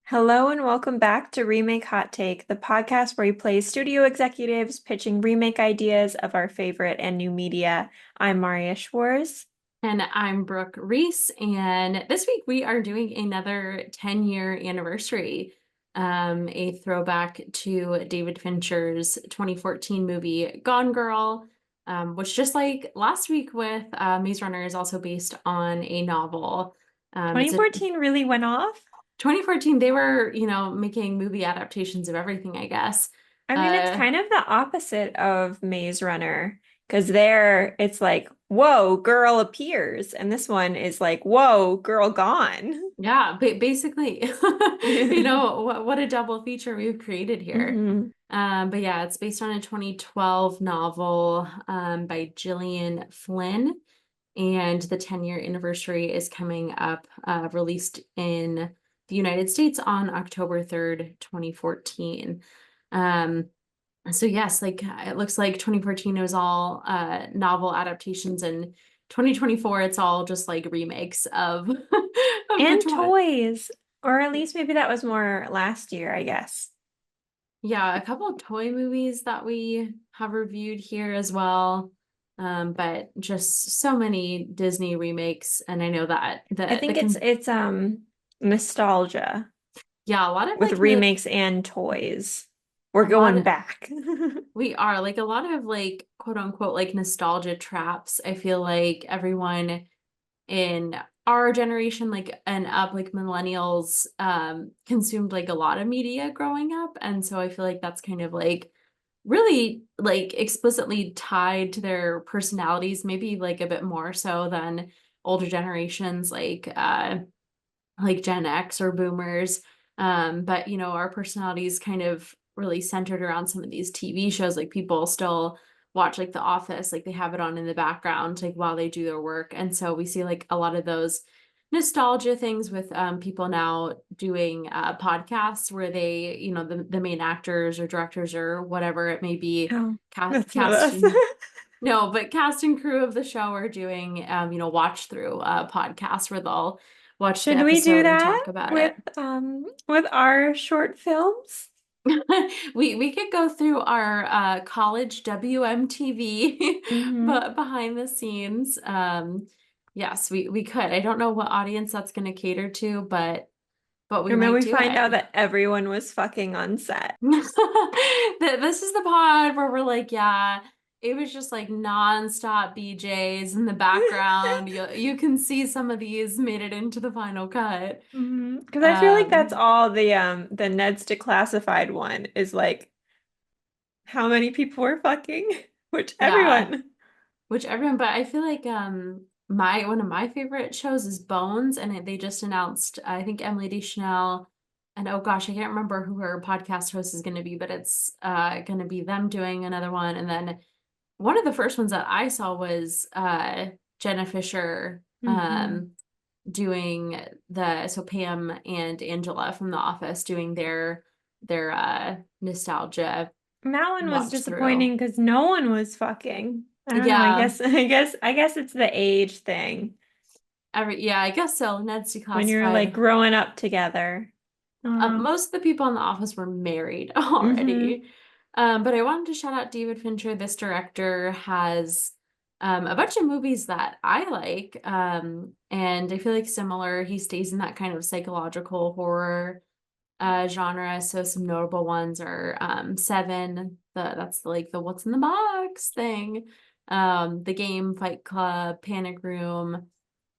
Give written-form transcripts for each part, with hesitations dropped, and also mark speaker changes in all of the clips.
Speaker 1: Hello and welcome back to Remake Hot Take, the podcast where we play studio executives pitching remake ideas of our favorite and new media. I'm Marriya Schwarz.
Speaker 2: And I'm Brooke Rees, and this week we are doing another 10-year anniversary, a throwback to David Fincher's 2014 movie Gone Girl, which just like last week with Maze Runner is also based on a novel. It's a
Speaker 1: 2014 really went off.
Speaker 2: 2014, they were, making movie adaptations of everything, I guess.
Speaker 1: I mean, it's
Speaker 2: Uh,
Speaker 1: kind of the opposite of Maze Runner because there it's like, whoa, girl appears. And this one is like, whoa, girl gone.
Speaker 2: Yeah, basically, what a double feature we've created here.
Speaker 1: hmm
Speaker 2: But yeah, it's based on a 2012 novel by Gillian Flynn, and the 10-year anniversary is coming up, released in the United States on October 3rd, 2014. Um, so yes, like it looks like 2014 it was all novel adaptations, and 2024 it's all just like remakes of of the
Speaker 1: And
Speaker 2: 20.
Speaker 1: toys, or at least maybe that was more last year, I guess.
Speaker 2: Yeah, a couple of toy movies that we have reviewed here as well. But just so many Disney remakes, and I know that
Speaker 1: I
Speaker 2: the
Speaker 1: think it's nostalgia
Speaker 2: yeah, a lot of
Speaker 1: with
Speaker 2: like the
Speaker 1: remakes and toys. We're
Speaker 2: a lot
Speaker 1: going
Speaker 2: of
Speaker 1: back.
Speaker 2: we are like a lot of like quote unquote like nostalgia traps. I feel like everyone in our generation, like and up, like millennials, consumed like a lot of media growing up, and so I feel like that's kind of like really like explicitly tied to their personalities, maybe like a bit more so than older generations like Gen X or boomers. But our personalities kind of really centered around some of these TV shows. Like people still watch like The Office, like they have it on in the background, like while they do their work. And so we see like a lot of those nostalgia things with people now doing podcasts where they, the main actors or directors or whatever it may be,
Speaker 1: Oh, that's not
Speaker 2: cast
Speaker 1: us.
Speaker 2: and no, but cast and crew of the show are doing, watch through podcasts where they'll watch the
Speaker 1: Should we do
Speaker 2: episode and
Speaker 1: that
Speaker 2: talk about it.
Speaker 1: with our short films?
Speaker 2: We could go through our college WMTV,
Speaker 1: hmm
Speaker 2: but behind the scenes. Yes, we could. I don't know what audience that's going to cater to, but we
Speaker 1: And then
Speaker 2: might
Speaker 1: we
Speaker 2: do
Speaker 1: find
Speaker 2: it.
Speaker 1: out that everyone was fucking on set.
Speaker 2: This is the pod where we're like, yeah, it was just like nonstop BJs in the background. You can see some of these made it into the final cut.
Speaker 1: Because I feel like that's
Speaker 2: Um,
Speaker 1: all the Ned's Declassified one is like how many people were fucking, which
Speaker 2: yeah.
Speaker 1: everyone.
Speaker 2: Which everyone, but I feel like my one of my favorite shows is Bones, and they just announced I think Emily Deschanel, and oh gosh, I can't remember who her podcast host is going to be, but it's going to be them doing another one, and then one of the first ones that I saw was Jenna Fisher
Speaker 1: hmm
Speaker 2: doing so Pam and Angela from The Office doing their nostalgia
Speaker 1: That one was
Speaker 2: watch through.
Speaker 1: disappointing because no one was fucking. I don't know. I
Speaker 2: Yeah,
Speaker 1: guess I guess it's the age thing
Speaker 2: yeah, I guess so. Ned's
Speaker 1: when you're like
Speaker 2: Declassified.
Speaker 1: growing up together.
Speaker 2: Most of the people in the office were married
Speaker 1: hmm
Speaker 2: already. But I wanted to shout out David Fincher. This director has a bunch of movies that I like. And I feel like similar, he stays in that kind of psychological horror genre. So some notable ones are Seven, that's like the what's in the box thing. The Game, Fight Club, Panic Room,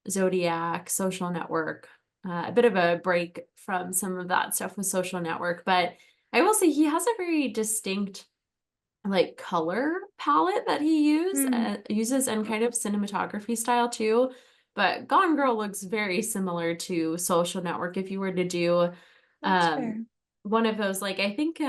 Speaker 2: Zodiac, Social Network. A bit of a break from some of that stuff with Social Network, but I will say he has a very distinct like color palette that he uses and kind of cinematography style too. But Gone Girl looks very similar to Social Network. If you were to do
Speaker 1: That's
Speaker 2: um
Speaker 1: fair.
Speaker 2: one of those, like I think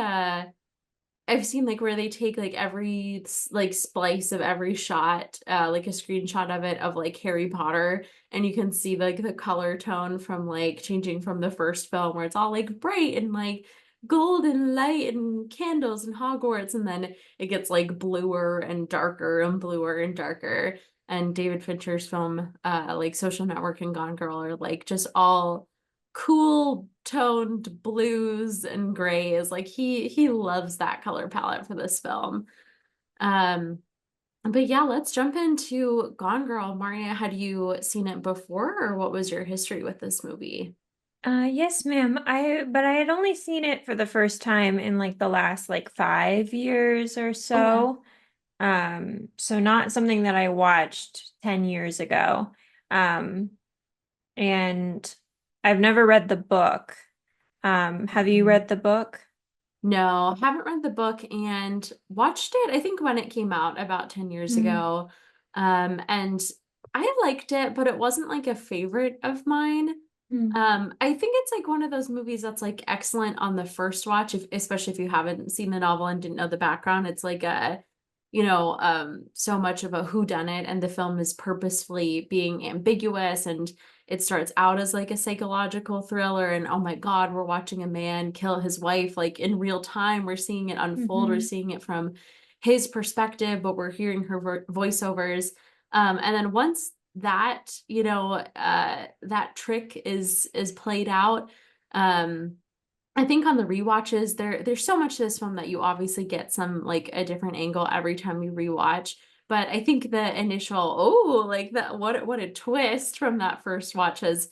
Speaker 2: I've seen like where they take like every like splice of every shot, like a screenshot of it of like Harry Potter, and you can see like the color tone from like changing from the first film where it's all like bright and like gold and light and candles and Hogwarts, and then it gets like bluer and darker and bluer and darker. And David Fincher's film, like Social Network and Gone Girl, are like just all cool toned blues and grays. Like he loves that color palette for this film. Um, but yeah, let's jump into Gone Girl. Marriya, had you seen it before, or what was your history with this movie?
Speaker 1: Yes, ma'am. But I had only seen it for the first time in like the last like 5 years or
Speaker 2: Okay.
Speaker 1: so. So not something that I watched 10 years ago. Um, and I've never read the book. Have you
Speaker 2: Mhm.
Speaker 1: read the book?
Speaker 2: No, haven't read the book and watched it, I think when it came out about 10 years
Speaker 1: Mm,
Speaker 2: ago. And I liked it, but it wasn't like a favorite of mine.
Speaker 1: mm,
Speaker 2: I think it's like one of those movies that's like excellent on the first watch, if especially if you haven't seen the novel and didn't know the background. It's like a, so much of a whodunit, and the film is purposefully being ambiguous, and it starts out as like a psychological thriller, and oh my God, we're watching a man kill his wife like in real time. We're seeing it unfold, we're
Speaker 1: hmm.
Speaker 2: seeing it from his perspective, but we're hearing her voiceovers. And then once that, that trick is played out, um, I think on the rewatches, there's so much to this film that you obviously get some like a different angle every time you rewatch. But I think the initial, oh, like that, what a twist from that first watch has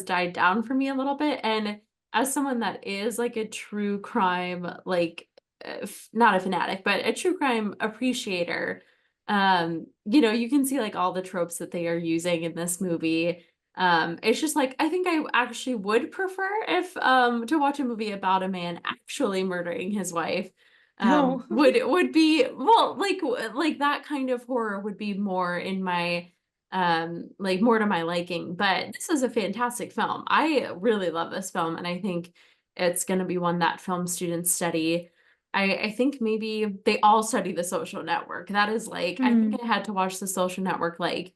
Speaker 2: died down for me a little bit. And as someone that is like a true crime, like not a fanatic, but a true crime appreciator, you can see like all the tropes that they are using in this movie. It's just like I think I actually would prefer if to watch a movie about a man actually murdering his wife.
Speaker 1: Oh.
Speaker 2: Would be, well, like that kind of horror would be more in my like more to my liking. But this is a fantastic film. I really love this film, and I think it's going to be one that film students study. I think maybe they all study The Social Network. That is like, I think
Speaker 1: Hmm.
Speaker 2: I had to watch The Social Network like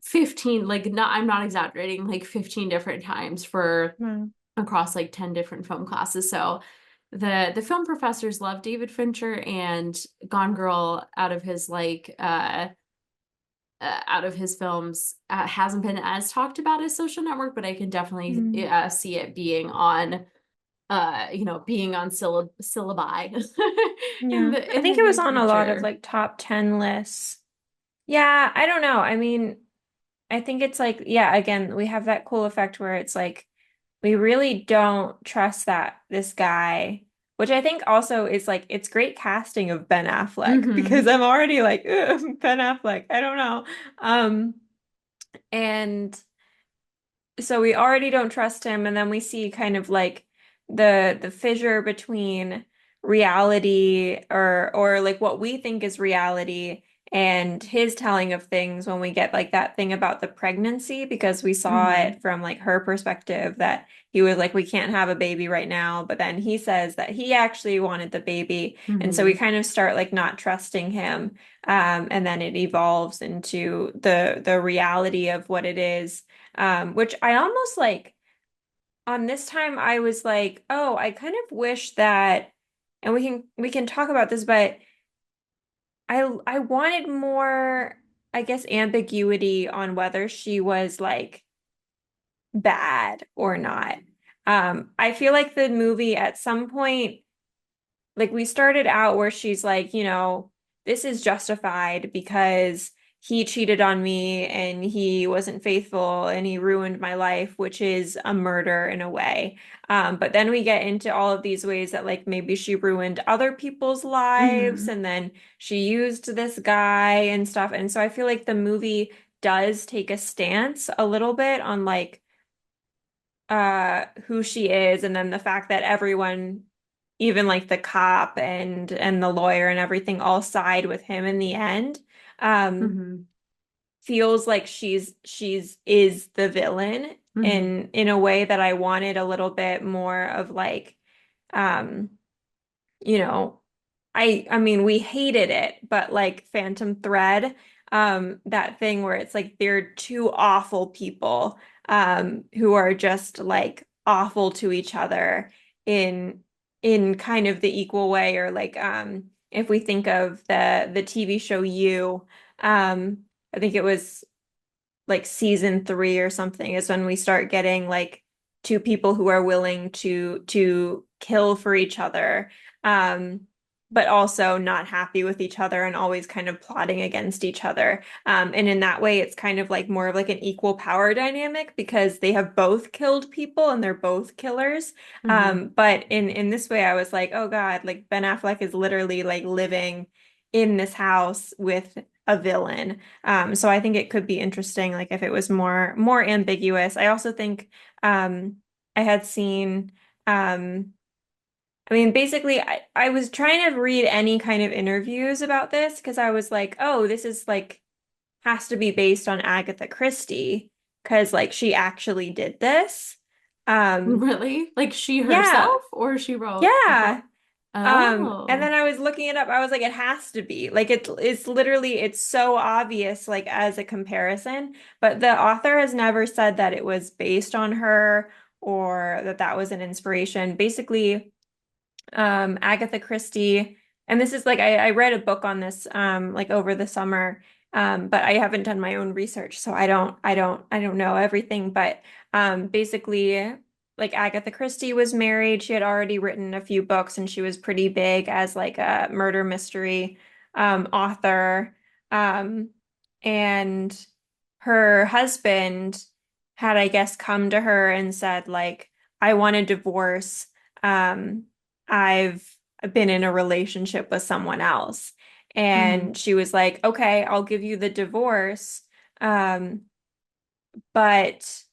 Speaker 2: 15, like, not, I'm not exaggerating, like 15 different times for
Speaker 1: Wow.
Speaker 2: across like 10 different film classes. So the film professors love David Fincher, and Gone Girl out of his films hasn't been as talked about as Social Network, but I can definitely
Speaker 1: Mm.
Speaker 2: see it being on being on syllabi in
Speaker 1: Yeah. I
Speaker 2: the
Speaker 1: think it was
Speaker 2: near
Speaker 1: on a lot of
Speaker 2: future.
Speaker 1: like top 10 lists. Yeah, I don't know. I mean, I think it's like, yeah, again, we have that cool effect where it's like we really don't trust that this guy, which I think also is like it's great casting of Ben Affleck because
Speaker 2: Hmm.
Speaker 1: I'm already like, ugh, Ben Affleck. I don't know. And so we already don't trust him, and then we see kind of like the fissure between reality or like what we think is reality and his telling of things when we get like that thing about the pregnancy because we saw
Speaker 2: Hmm.
Speaker 1: it from like her perspective that he was like we can't have a baby right now, but then he says that he actually wanted the baby, and so we
Speaker 2: Hmm.
Speaker 1: kind of start like not trusting him, and then it evolves into the reality of what it is, which I almost like on this time I was like, oh, I kind of wish that, and we can talk about this, but I wanted more, I guess, ambiguity on whether she was like bad or not. I feel like the movie at some point like we started out where she's like, this is justified because he cheated on me and he wasn't faithful and he ruined my life, which is a murder in a way. But then we get into all of these ways that like maybe she ruined other people's lives
Speaker 2: Hmm.
Speaker 1: and then she used this guy and stuff. And so I feel like the movie does take a stance a little bit on like who she is and then the fact that everyone even like the cop and the lawyer and everything all side with him in the end um
Speaker 2: Hmm.
Speaker 1: feels like she's is the villain
Speaker 2: Hmm.
Speaker 1: in a way that I wanted a little bit more of like um you know, I mean we hated it, but like Phantom Thread, that thing where it's like they're two awful people who are just like awful to each other in in kind of the equal way, or like if we think of the TV show You, I think it was like season 3 or something is when we start getting like two people who are willing to kill for each other, um, but also not happy with each other and always kind of plotting against each other. And in that way, it's kind of like more of like an equal power dynamic because they have both killed people and they're both killers.
Speaker 2: Hmm.
Speaker 1: But in this way, I was like, oh God, like Ben Affleck is literally like living in this house with a villain. So I think it could be interesting, like if it was more ambiguous. I also think I had seen I mean, basically, I was trying to read any kind of interviews about this because I was like, oh, this is like has to be based on Agatha Christie because like she actually did this. Um,
Speaker 2: Really? Like she
Speaker 1: yeah,
Speaker 2: herself or she wrote the
Speaker 1: yeah.
Speaker 2: book?
Speaker 1: And
Speaker 2: Oh.
Speaker 1: then I was looking it up. I was like, it has to be. Like it's literally it's so obvious like as a comparison, but the author has never said that it was based on her or that that was an inspiration. Basically, Agatha Christie. And this is like I read a book on this like over the summer, but I haven't done my own research, so I don't know everything. But basically, like Agatha Christie was married. She had already written a few books, and she was pretty big as like a murder mystery author. Um, and her husband had, I guess, come to her and said, like, I want a divorce. Um, I've been in a relationship with someone else.
Speaker 2: Hmm.
Speaker 1: And she was like, okay, I'll give you the divorce. Um, but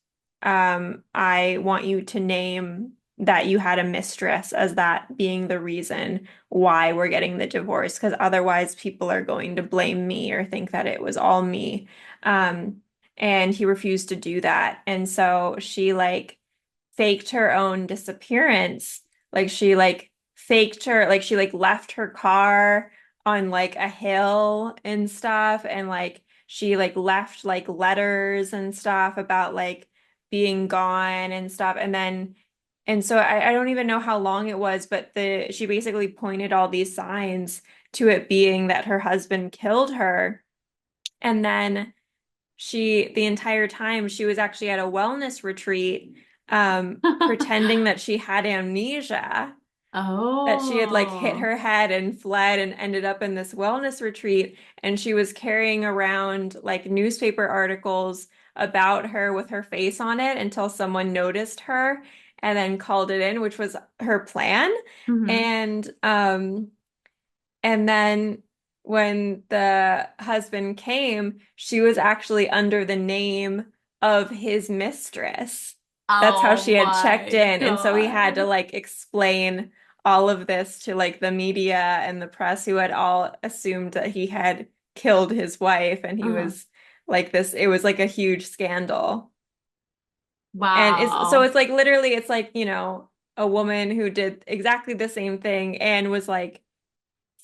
Speaker 1: I want you to name that you had a mistress as that being the reason why we're getting the divorce, because otherwise people are going to blame me or think that it was all me. Um, and he refused to do that. And so she like faked her own disappearance. Like she like faked her, like she like left her car on like a hill and stuff and like she like left like letters and stuff about like being gone and stuff and so I don't even know how long it was but the she basically pointed all these signs to it being that her husband killed her and then the entire time she was actually at a wellness retreat pretending that she had amnesia that she had like hit
Speaker 2: Oh.
Speaker 1: her head and fled and ended up in this wellness retreat. And she was carrying around like newspaper articles about her with her face on it until someone noticed her and then called it in, which was her plan.
Speaker 2: Hmm.
Speaker 1: And and then when the husband came, she was actually under the name of his mistress. That's how
Speaker 2: Oh
Speaker 1: she had checked
Speaker 2: my
Speaker 1: in. And so he had to
Speaker 2: God.
Speaker 1: like explain all of this to like the media and the press who had all assumed that he had killed his wife and he
Speaker 2: Uh-huh.
Speaker 1: was like this, it was like a huge scandal. And it's so
Speaker 2: Wow.
Speaker 1: it's like literally it's like, you know, a woman who did exactly the same thing and was like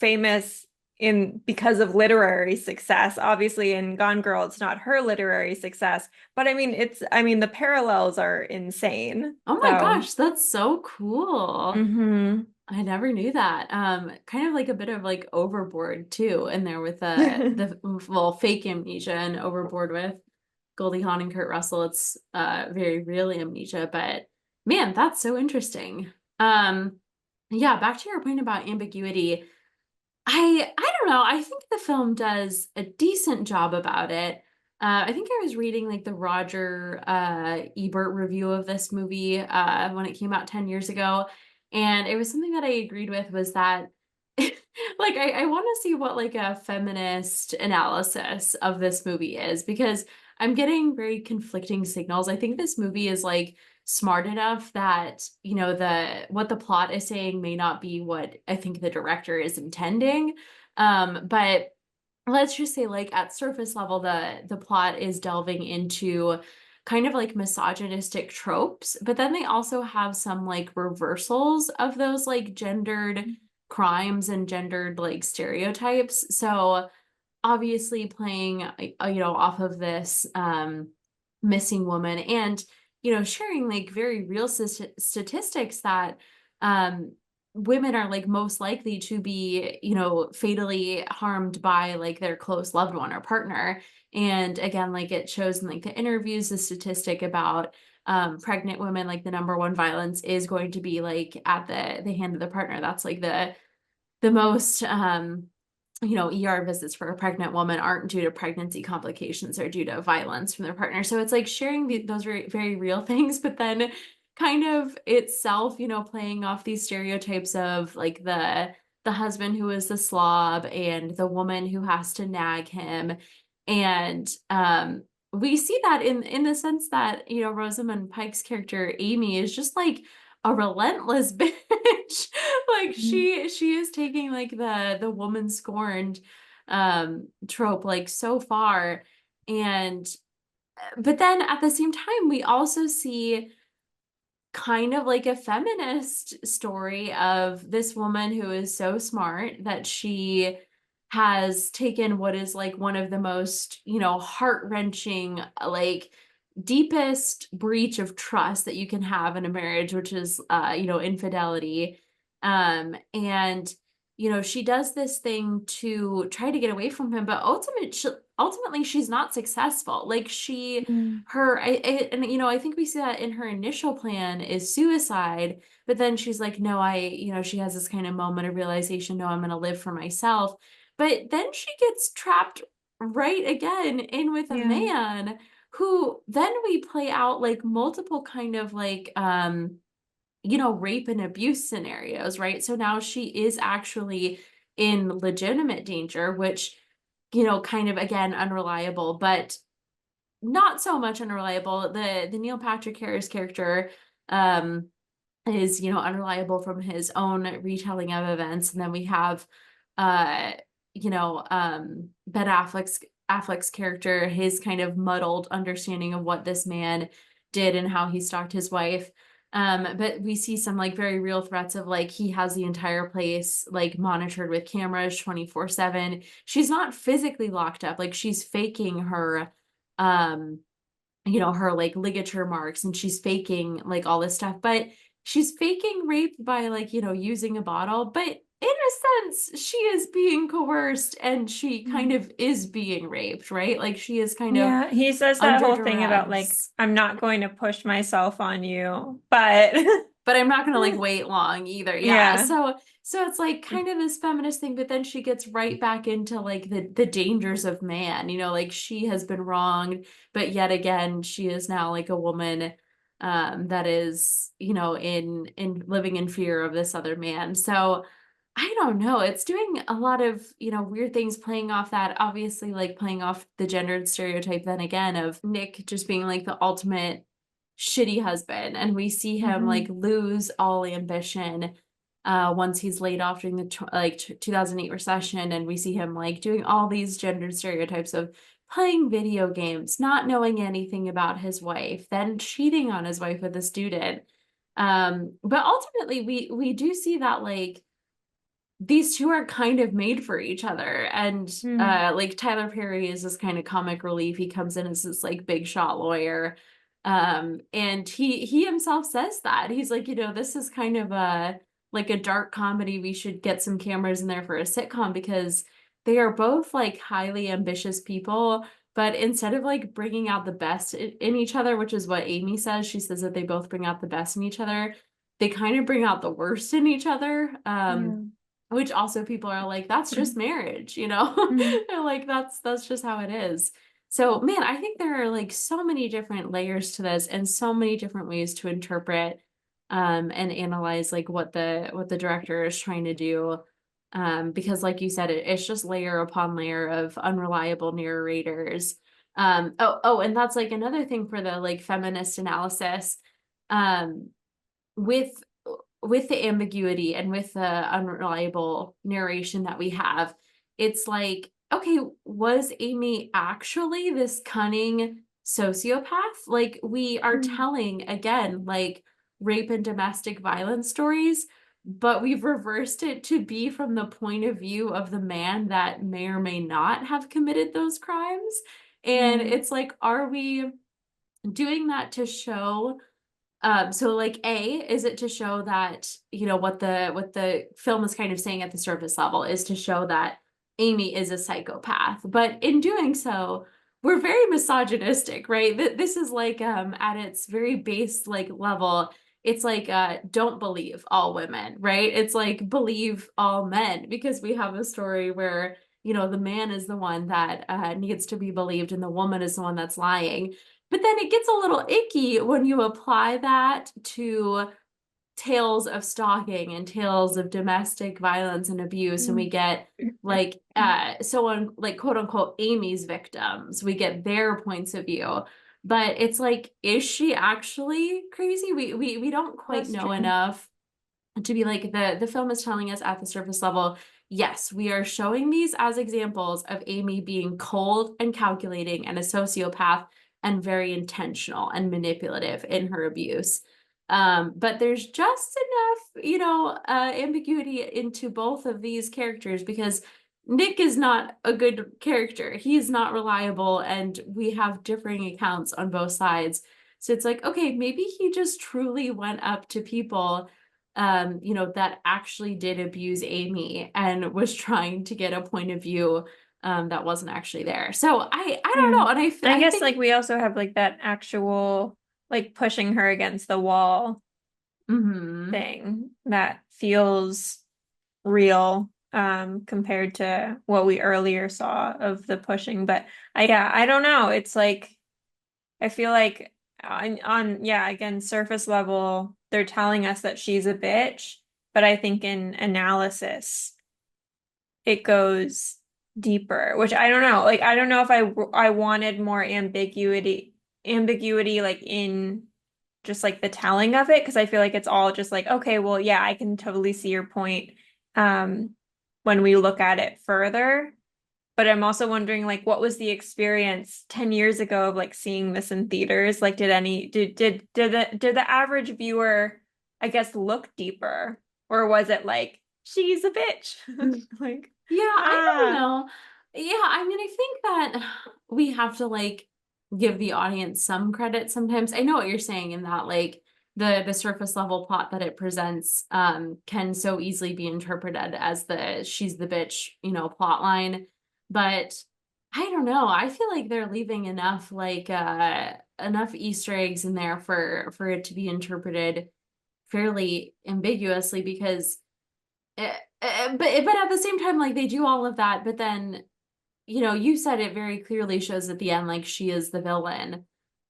Speaker 1: famous in because of literary success. Obviously, in Gone Girl, it's not her literary success, but I mean, the parallels are insane.
Speaker 2: Oh my
Speaker 1: So,
Speaker 2: gosh, that's so cool.
Speaker 1: hmm
Speaker 2: I never knew that. Kind of like a bit of like overboard too, in there with the well, fake amnesia and overboard with Goldie Hawn and Kurt Russell. It's very real amnesia, but man, that's so interesting. Um, yeah, back to your point about ambiguity. I don't know. I think the film does a decent job about it. I think I was reading like the Roger Ebert review of this movie when it came out 10 years ago, and it was something that I agreed with was that like I want to see what like a feminist analysis of this movie is because I'm getting very conflicting signals. I think this movie is like smart enough that, you know, the what the plot is saying may not be what I think the director is intending. But let's just say like at surface level the plot is delving into kind of like misogynistic tropes, but then they also have some like reversals of those like gendered crimes and gendered like stereotypes. So obviously playing you know off of this missing woman and you know sharing like very real statistics that um women are like most likely to be you know fatally harmed by like their close loved one or partner. And again, like it shows in like the interviews the statistic about pregnant women, like the number one violence is going to be like at the hand of the partner. That's like the most ER visits for a pregnant woman aren't due to pregnancy complications, or due to violence from their partner. So it's like sharing those very, very real things, but then kind of itself, playing off these stereotypes of like the husband who is the slob and the woman who has to nag him. And we see that in the sense that, Rosamund Pike's character Amy is just like a relentless bitch. Like
Speaker 1: Mhm.
Speaker 2: she is taking like the woman scorned trope like so far. And but then at the same time we also see kind of like a feminist story of this woman who is so smart that she has taken what is like one of the most, heart-wrenching, like deepest breach of trust that you can have in a marriage, which is infidelity. And she does this thing to try to get away from him, but ultimately she's not successful. Like she
Speaker 1: Mm.
Speaker 2: her and I think we see that in her initial plan is suicide, but then she's like, no, she has this kind of moment of realization, no, I'm going to live for myself. But then she gets trapped right again in with a
Speaker 1: Yeah.
Speaker 2: man who then we play out like multiple kind of like rape and abuse scenarios, right? So now she is actually in legitimate danger, which kind of again unreliable, but not so much unreliable. The Neil Patrick Harris character um is, unreliable from his own retelling of events. And then we have uh Ben Affleck's character, his kind of muddled understanding of what this man did and how he stalked his wife. But we see some like very real threats of like he has the entire place like monitored with cameras 24/7. She's not physically locked up, like she's faking her um her like ligature marks, and she's faking like all this stuff, but she's faking rape by like, using a bottle, but in a sense, she is being coerced and she kind
Speaker 1: Mm.
Speaker 2: of is being raped, right? Like she is kind of
Speaker 1: Yeah, he says that
Speaker 2: under
Speaker 1: whole thing about like,
Speaker 2: duress.
Speaker 1: I'm not going to push myself on you, but
Speaker 2: But I'm not gonna like wait long either. Yeah.
Speaker 1: yeah.
Speaker 2: So it's like kind of this feminist thing, but then she gets right back into like the dangers of man, like she has been wronged, but yet again, she is now like a woman that is, in living in fear of this other man. So I don't know. It's doing a lot of, weird things, playing off that, obviously like playing off the gendered stereotype then again of Nick just being like the ultimate shitty husband, and we see him like
Speaker 1: Hmm.
Speaker 2: lose all ambition once he's laid off during the 2008 recession, and we see him like doing all these gendered stereotypes of playing video games, not knowing anything about his wife, then cheating on his wife with a student. But ultimately we do see that like these two are kind of made for each other. And
Speaker 1: Mm.
Speaker 2: like Tyler Perry is this kind of comic relief. He comes in as this like big shot lawyer. And he himself says that. He's like, this is kind of a like a dark comedy. We should get some cameras in there for a sitcom, because they are both like highly ambitious people, but instead of like bringing out the best in each other, which is what Amy says, she says that they both bring out the best in each other. They kind of bring out the worst in each other.
Speaker 1: Yeah.
Speaker 2: Which also people are like, that's just marriage,
Speaker 1: Mm.
Speaker 2: They're like, that's just how it is. So man, I think there are like so many different layers to this, and so many different ways to interpret and analyze like what the director is trying to do. Because like you said, it's just layer upon layer of unreliable narrators. And that's like another thing for the like feminist analysis. Um, with with the ambiguity and with the unreliable narration that we have, it's like, okay, was Amy actually this cunning sociopath? Like, we are
Speaker 1: Mm.
Speaker 2: telling again, like rape and domestic violence stories, but we've reversed it to be from the point of view of the man that may or may not have committed those crimes. And
Speaker 1: Yeah.
Speaker 2: it's like, are we doing that to show so like is it to show that, what the film is kind of saying at the surface level is to show that Amy is a psychopath. But in doing so, we're very misogynistic, right? This is like at its very base like level, it's like don't believe all women, right? It's like believe all men because we have a story where, you know, the man is the one that needs to be believed and the woman is the one that's lying. But then it gets a little icky when you apply that to tales of stalking and tales of domestic violence and abuse, and we get like someone like quote unquote Amy's victims, we get their points of view, but it's like, is she actually crazy? We don't quite
Speaker 1: That's
Speaker 2: know
Speaker 1: true.
Speaker 2: enough to be like, the film is telling us at the surface level, yes, we are showing these as examples of Amy being cold and calculating and a sociopath and very intentional and manipulative in her abuse. But there's just enough, you know, ambiguity into both of these characters because Nick is not a good character. He's not reliable, and we have differing accounts on both sides. So it's like, okay, maybe he just truly went up to people, you know, that actually did abuse Amy and was trying to get a point of view that wasn't actually there. So I don't
Speaker 1: Yeah.
Speaker 2: know, and
Speaker 1: I
Speaker 2: I
Speaker 1: guess
Speaker 2: think
Speaker 1: like we also have like that actual like pushing her against the wall
Speaker 2: mhm.
Speaker 1: thing that feels real compared to what we earlier saw of the pushing. But I don't know. It's like I feel like yeah, again, surface level, they're telling us that she's a bitch, but I think in analysis it goes deeper, which I don't know. Like I don't know if I wanted more ambiguity like in just like the telling of it because I feel like it's all just like okay, well, yeah, I can totally see your point um when we look at it further. But I'm also wondering like what was the experience 10 years ago of like seeing this in theaters? Like did the average viewer I guess look deeper or was it like she's a bitch? Like
Speaker 2: Yeah, I don't
Speaker 1: ah
Speaker 2: know. Yeah, I mean, I think that we have to like give the audience some credit sometimes. I know what you're saying in that like the surface level plot that it presents can so easily be interpreted as the she's the bitch, you know, plot line. But I don't know. I feel like they're leaving enough like enough Easter eggs in there for it to be interpreted fairly ambiguously because but at the same time, like they do all of that, but then, you know, you said it very clearly shows at the end, like she is the villain.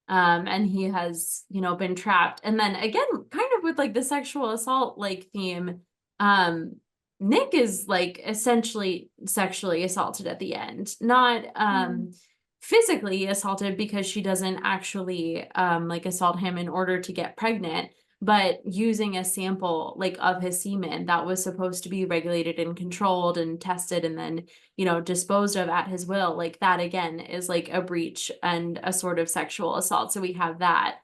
Speaker 2: And he has, you know, been trapped. And then again, kind of with like the sexual assault like theme, um, Nick is like essentially sexually assaulted at the end, not
Speaker 1: mm,
Speaker 2: physically assaulted because she doesn't actually like assault him in order to get pregnant, but using a sample like of his semen that was supposed to be regulated and controlled and tested and then, you know, disposed of at his will, like that again is like a breach and a sort of sexual assault. So we have that.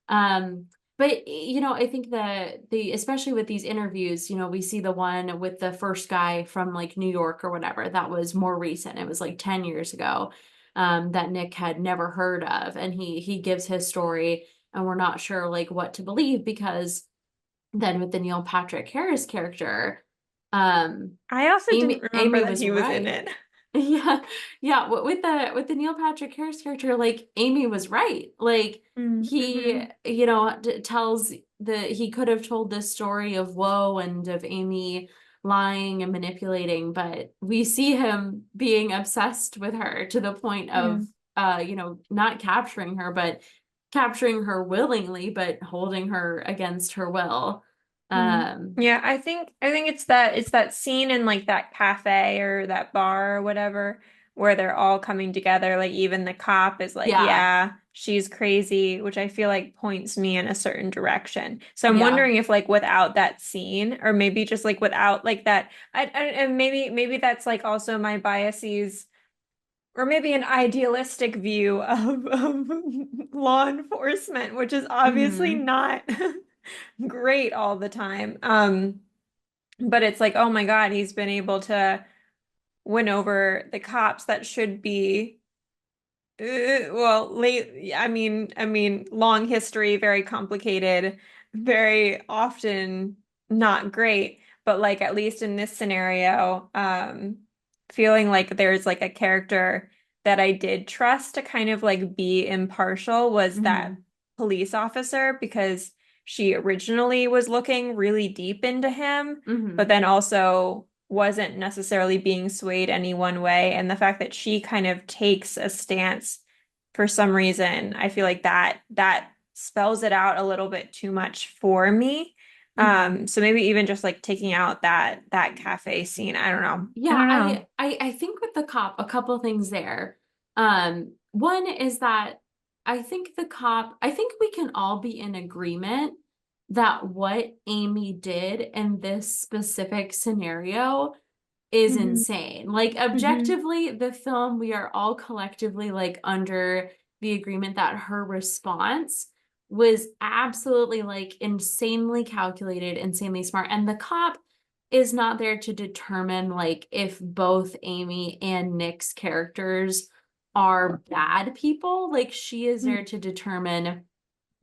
Speaker 2: Um, but you know, I think the especially with these interviews, you know, we see the one with the first guy from like New York or whatever, that was more recent. It was like 10 years ago, that Nick had never heard of. And he gives his story, and we're not sure like what to believe because then with the Neil Patrick Harris character, um,
Speaker 1: I also didn't remember
Speaker 2: Amy
Speaker 1: that
Speaker 2: was
Speaker 1: he was in
Speaker 2: right.
Speaker 1: it.
Speaker 2: Yeah, yeah. With the Neil Patrick Harris character, like Amy was right. Like he,
Speaker 1: Mm-hmm.
Speaker 2: you know, tells the he could have told this story of woe and of Amy lying and manipulating, but we see him being obsessed with her to the point
Speaker 1: Yeah.
Speaker 2: of you know, not capturing her, but capturing her willingly, but holding her against her will.
Speaker 1: Mm.
Speaker 2: Um,
Speaker 1: Yeah, I think it's that scene in like that cafe or that bar or whatever where they're all coming together. Like even the cop is like,
Speaker 2: yeah,
Speaker 1: yeah, she's crazy, which I feel like points me in a certain direction. So I'm
Speaker 2: yeah.
Speaker 1: wondering if like without that scene or maybe just like without like that and maybe that's like also my biases or maybe an idealistic view of law enforcement, which is obviously
Speaker 2: Hmm.
Speaker 1: not great all the time. But it's like, oh my God, he's been able to win over the cops that should be well, late, long history, very complicated, very often not great, but like at least in this scenario, feeling like there's like a character that I did trust to kind of like be impartial was that
Speaker 2: Hmm.
Speaker 1: police officer because she originally was looking really deep into him, but
Speaker 2: Hmm.
Speaker 1: then also wasn't necessarily being swayed any one way. And the fact that she kind of takes a stance for some reason, I feel like that spells it out a little bit too much for me.
Speaker 2: Hmm.
Speaker 1: So maybe even just like taking out that cafe scene. I don't know. I
Speaker 2: Yeah,
Speaker 1: don't know.
Speaker 2: I think with the cop, a couple things there. One is that I think we can all be in agreement that what Amy did in this specific scenario is
Speaker 1: Hmm.
Speaker 2: insane. Like
Speaker 1: Hmm.
Speaker 2: objectively, the film, we are all collectively like under the agreement that her response was absolutely like insanely calculated, insanely smart. And the cop is not there to determine like if both Amy and Nick's characters are bad people. Like she is there to determine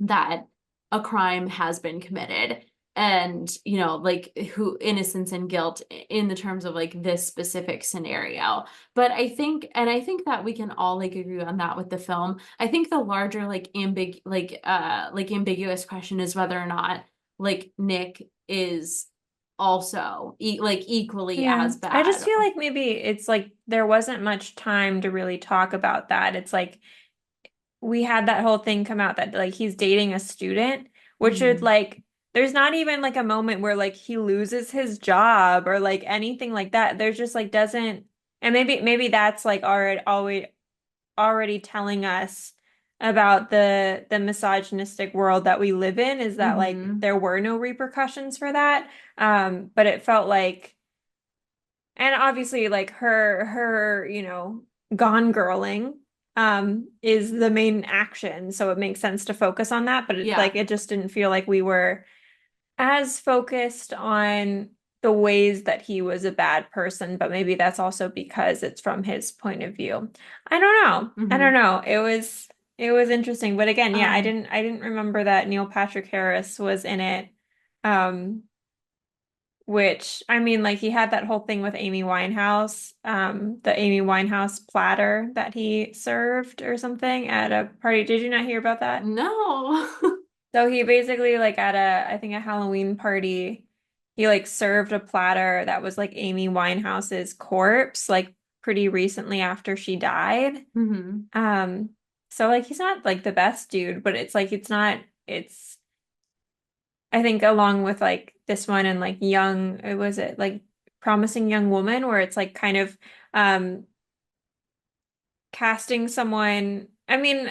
Speaker 2: that a crime has been committed and like who innocence and guilt in the terms of like this specific scenario. But I think that we can all like agree on that with the film. I think the larger like ambiguous question is whether or not like Nick is also like equally
Speaker 1: Yeah.
Speaker 2: as
Speaker 1: I just
Speaker 2: bad.
Speaker 1: feel like maybe it's like there wasn't much time to really talk about that. It's like we had that whole thing come out that like he's dating a student, which would
Speaker 2: Mhm.
Speaker 1: like there's not even like a moment where like he loses his job or like anything like that. There's just like doesn't and maybe that's like already telling us about the misogynistic world that we live in is that like
Speaker 2: Mhm.
Speaker 1: there were no repercussions for that. But it felt like and obviously like her, gone girling is the main action, so it makes sense to focus on that, but it's like
Speaker 2: Yeah.
Speaker 1: it just didn't feel like we were as focused on the ways that he was a bad person, but maybe that's also because it's from his point of view. I don't know. I don't
Speaker 2: Mhm.
Speaker 1: know. It was interesting, but again, yeah, I
Speaker 2: Um
Speaker 1: didn't I didn't remember that Neil Patrick Harris was in it. Um which I mean, like he had that whole thing with Amy Winehouse, the Amy Winehouse platter that he served or something at a party. Did you not hear about that?
Speaker 2: no.
Speaker 1: So he basically like at I think a Halloween party, he like served a platter that was like Amy Winehouse's corpse, like pretty recently after she died.
Speaker 2: Hmm.
Speaker 1: Um, so like he's not like the best dude, but it's like it's I think along with like this one and like young, was it like Promising Young Woman, where it's like kind of um casting someone. I mean,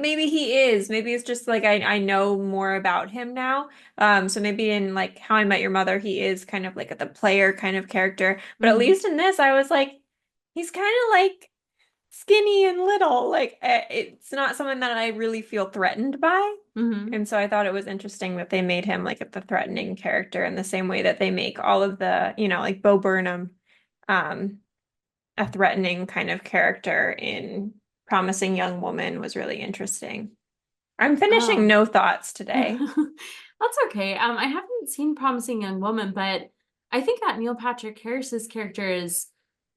Speaker 1: maybe he is. Maybe it's just like I know more about him now. So maybe in like How I Met Your Mother, he is kind of like the player kind of character. But at
Speaker 2: Hmm.
Speaker 1: least in this, I was like, he's kind of like skinny and little. Like it's not someone that I really feel threatened by.
Speaker 2: Hmm.
Speaker 1: And so I thought it was interesting that they made him like the threatening character in the same way that they make all of the, like Bo Burnham, um, a threatening kind of character in Promising Young Woman was really interesting. I'm finishing
Speaker 2: Oh.
Speaker 1: no thoughts today.
Speaker 2: That's okay. I haven't seen Promising Young Woman, but I think that Neil Patrick Harris's character is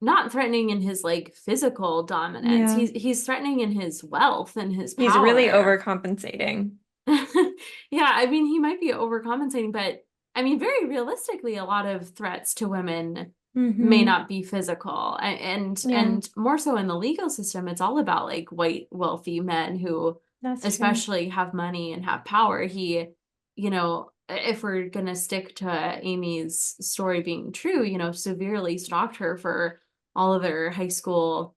Speaker 2: not threatening in his like physical dominance.
Speaker 1: Yeah.
Speaker 2: He's threatening in his wealth and his
Speaker 1: He's really
Speaker 2: power.
Speaker 1: overcompensating.
Speaker 2: Yeah, I mean, he might be overcompensating, but I mean, very realistically, a lot of threats to women may
Speaker 1: Hmm.
Speaker 2: not be physical.
Speaker 1: Yeah,
Speaker 2: And more so in the legal system, it's all about like white wealthy men who
Speaker 1: that's true.
Speaker 2: especially have money and have power. If we're gonna stick to Amy's story being true, severely stalked her for all of her high school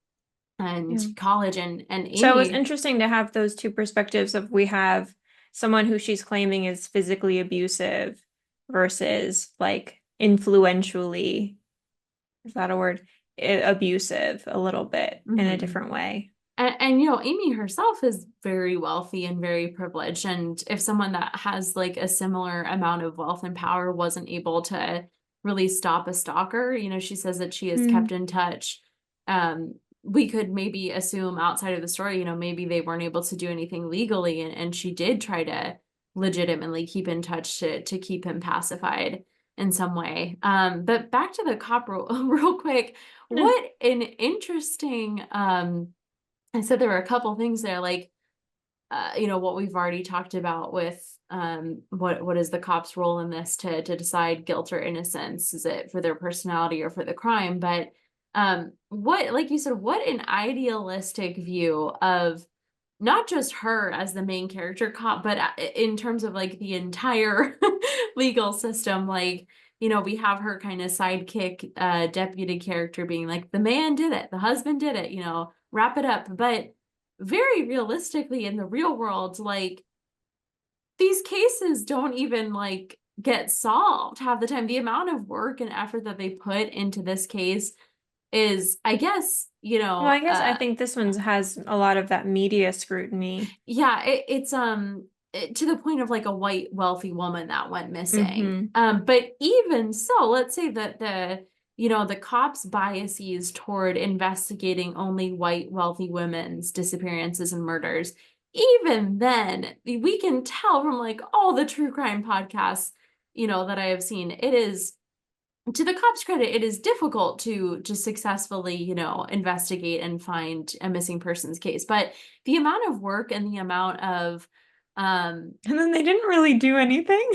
Speaker 2: and
Speaker 1: Yeah.
Speaker 2: college and
Speaker 1: So it was
Speaker 2: Amy.
Speaker 1: interesting to have those two perspectives of we have someone who she's claiming is physically abusive versus like influentially, is that a word? Abusive a little bit in a
Speaker 2: Mhm.
Speaker 1: different way.
Speaker 2: And Amy herself is very wealthy and very privileged. And if someone that has like a similar amount of wealth and power wasn't able to really stop a stalker, she says that she has kept
Speaker 1: Mm.
Speaker 2: in touch. We could maybe assume outside of the story, maybe they weren't able to do anything legally, and she did try to legitimately keep in touch to keep him pacified in some way. But back to the cop real quick. What an interesting I said there were a couple things there, like what we've already talked about with what is the cop's role in this to decide guilt or innocence? Is it for their personality or for the crime? But what, like you said, what an idealistic view of not just her as the main character cop, but in terms of like the entire legal system. Like, we have her kind of sidekick deputy character being like, the man did it, the husband did it, wrap it up. But very realistically in the real world, like these cases don't even like get solved half the time. The amount of work and effort that they put into this case is, I guess,
Speaker 1: Well, I guess I think this one has a lot of that media scrutiny.
Speaker 2: yeah, to the point of like a white wealthy woman that went missing.
Speaker 1: Hmm.
Speaker 2: But even so, let's say that the cops' biases toward investigating only white wealthy women's disappearances and murders, even then, we can tell from like all the true crime podcasts, that I have seen, it is, to the cops' credit, it is difficult to successfully, investigate and find a missing persons case. But the amount of work and the amount of
Speaker 1: And then they didn't really do anything.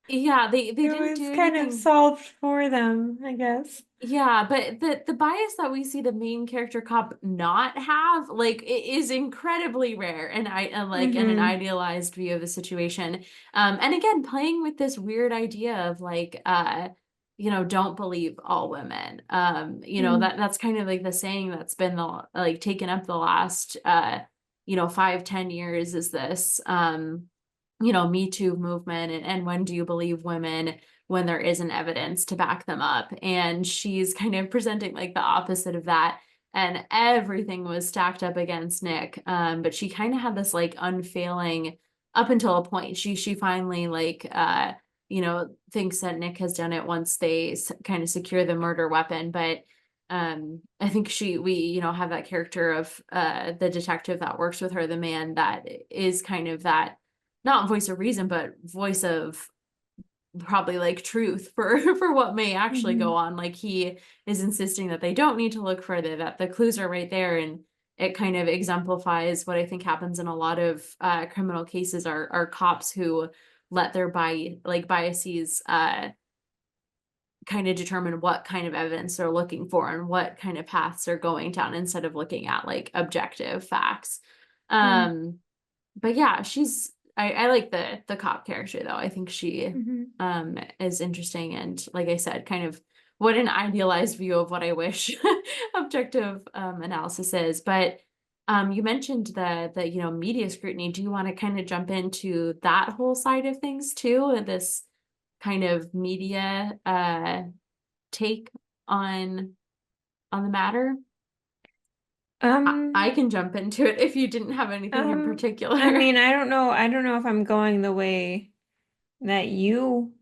Speaker 2: yeah, they
Speaker 1: It
Speaker 2: didn't
Speaker 1: was
Speaker 2: do
Speaker 1: kind of
Speaker 2: anything.
Speaker 1: solved for them, I guess.
Speaker 2: Yeah, but the bias that we see the main character cop not have, like, it is incredibly rare, and like in an
Speaker 1: Hmm.
Speaker 2: idealized view of the situation. And again, playing with this weird idea of like, don't believe all women. That's kind of like the saying that's been like taken up the last 5, 10 years, is this Me Too movement, and when do you believe women when there isn't evidence to back them up? And she's kind of presenting like the opposite of that. And everything was stacked up against Nick. But she kind of had this like unfailing up until a point. She finally like thinks that Nick has done it once they kind of secure the murder weapon. But I think we have that character of the detective that works with her, the man that is kind of that, not voice of reason, but voice of probably like truth for for what may actually go
Speaker 1: Hmm.
Speaker 2: on. Like he is insisting that they don't need to look further, that the clues are right there. And it kind of exemplifies what I think happens in a lot of criminal cases, are cops who let their biases kind of determine what kind of evidence they're looking for and what kind of paths they're going down, instead of looking at like objective facts. um but yeah, I like the cop character though. I think she
Speaker 1: Hmm.
Speaker 2: is interesting, and like I said, kind of what an idealized view of what I wish objective analysis is. But you mentioned the media scrutiny. Do you want to kind of jump into that whole side of things too? This kind of media take on the matter? I
Speaker 1: Um,
Speaker 2: can jump into it if you didn't have anything in
Speaker 1: um, I
Speaker 2: particular.
Speaker 1: mean, I don't know. I don't know if I'm going the way that you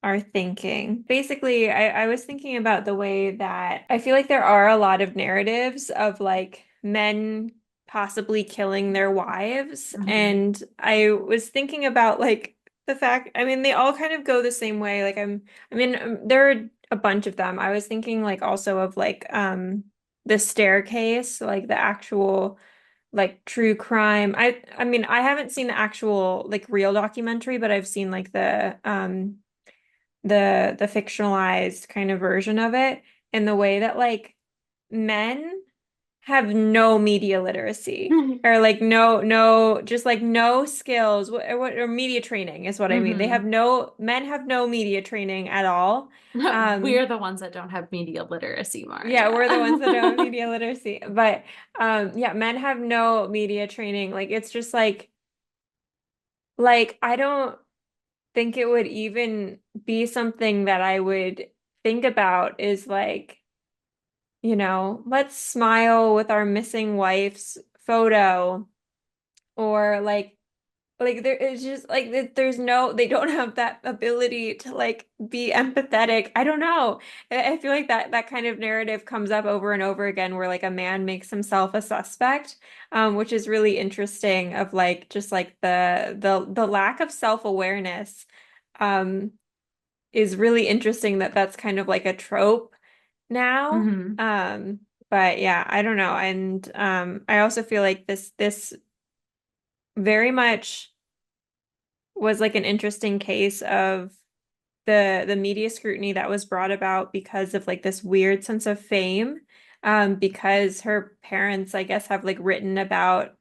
Speaker 1: are thinking. Basically, I was thinking about the way that I feel like there are a lot of narratives of like men possibly killing their wives.
Speaker 2: Mhm.
Speaker 1: And I was thinking about like the fact, I mean, they all kind of go the same way. I mean, there are a bunch of them. I was thinking like also of like the staircase, like the actual like true crime. I mean, I haven't seen the actual like real documentary, but I've seen like the fictionalized kind of version of it, and the way that like men have no media literacy, or like no just like no skills, or media training is what I mean. They have
Speaker 2: Hmm.
Speaker 1: no Men have no media training at all.
Speaker 2: We're the ones that don't have media literacy,
Speaker 1: Yeah, we're the ones that don't have
Speaker 2: Marriya.
Speaker 1: media literacy, but yeah, men have no media training. Like it's just like I don't think it would even be something that I would think about, is like, let's smile with our missing wife's photo, or like there is just like there's no, they don't have that ability to like be empathetic. I don't know. I feel like that kind of narrative comes up over and over again, where like a man makes himself a suspect, which is really interesting, of like just like the lack of self-awareness, um, is really interesting, that that's kind of like a trope now.
Speaker 2: Hmm.
Speaker 1: But yeah, I don't know. And I also feel like this very much was like an interesting case of the media scrutiny that was brought about because of like this weird sense of fame. Because her parents, I guess, have like written about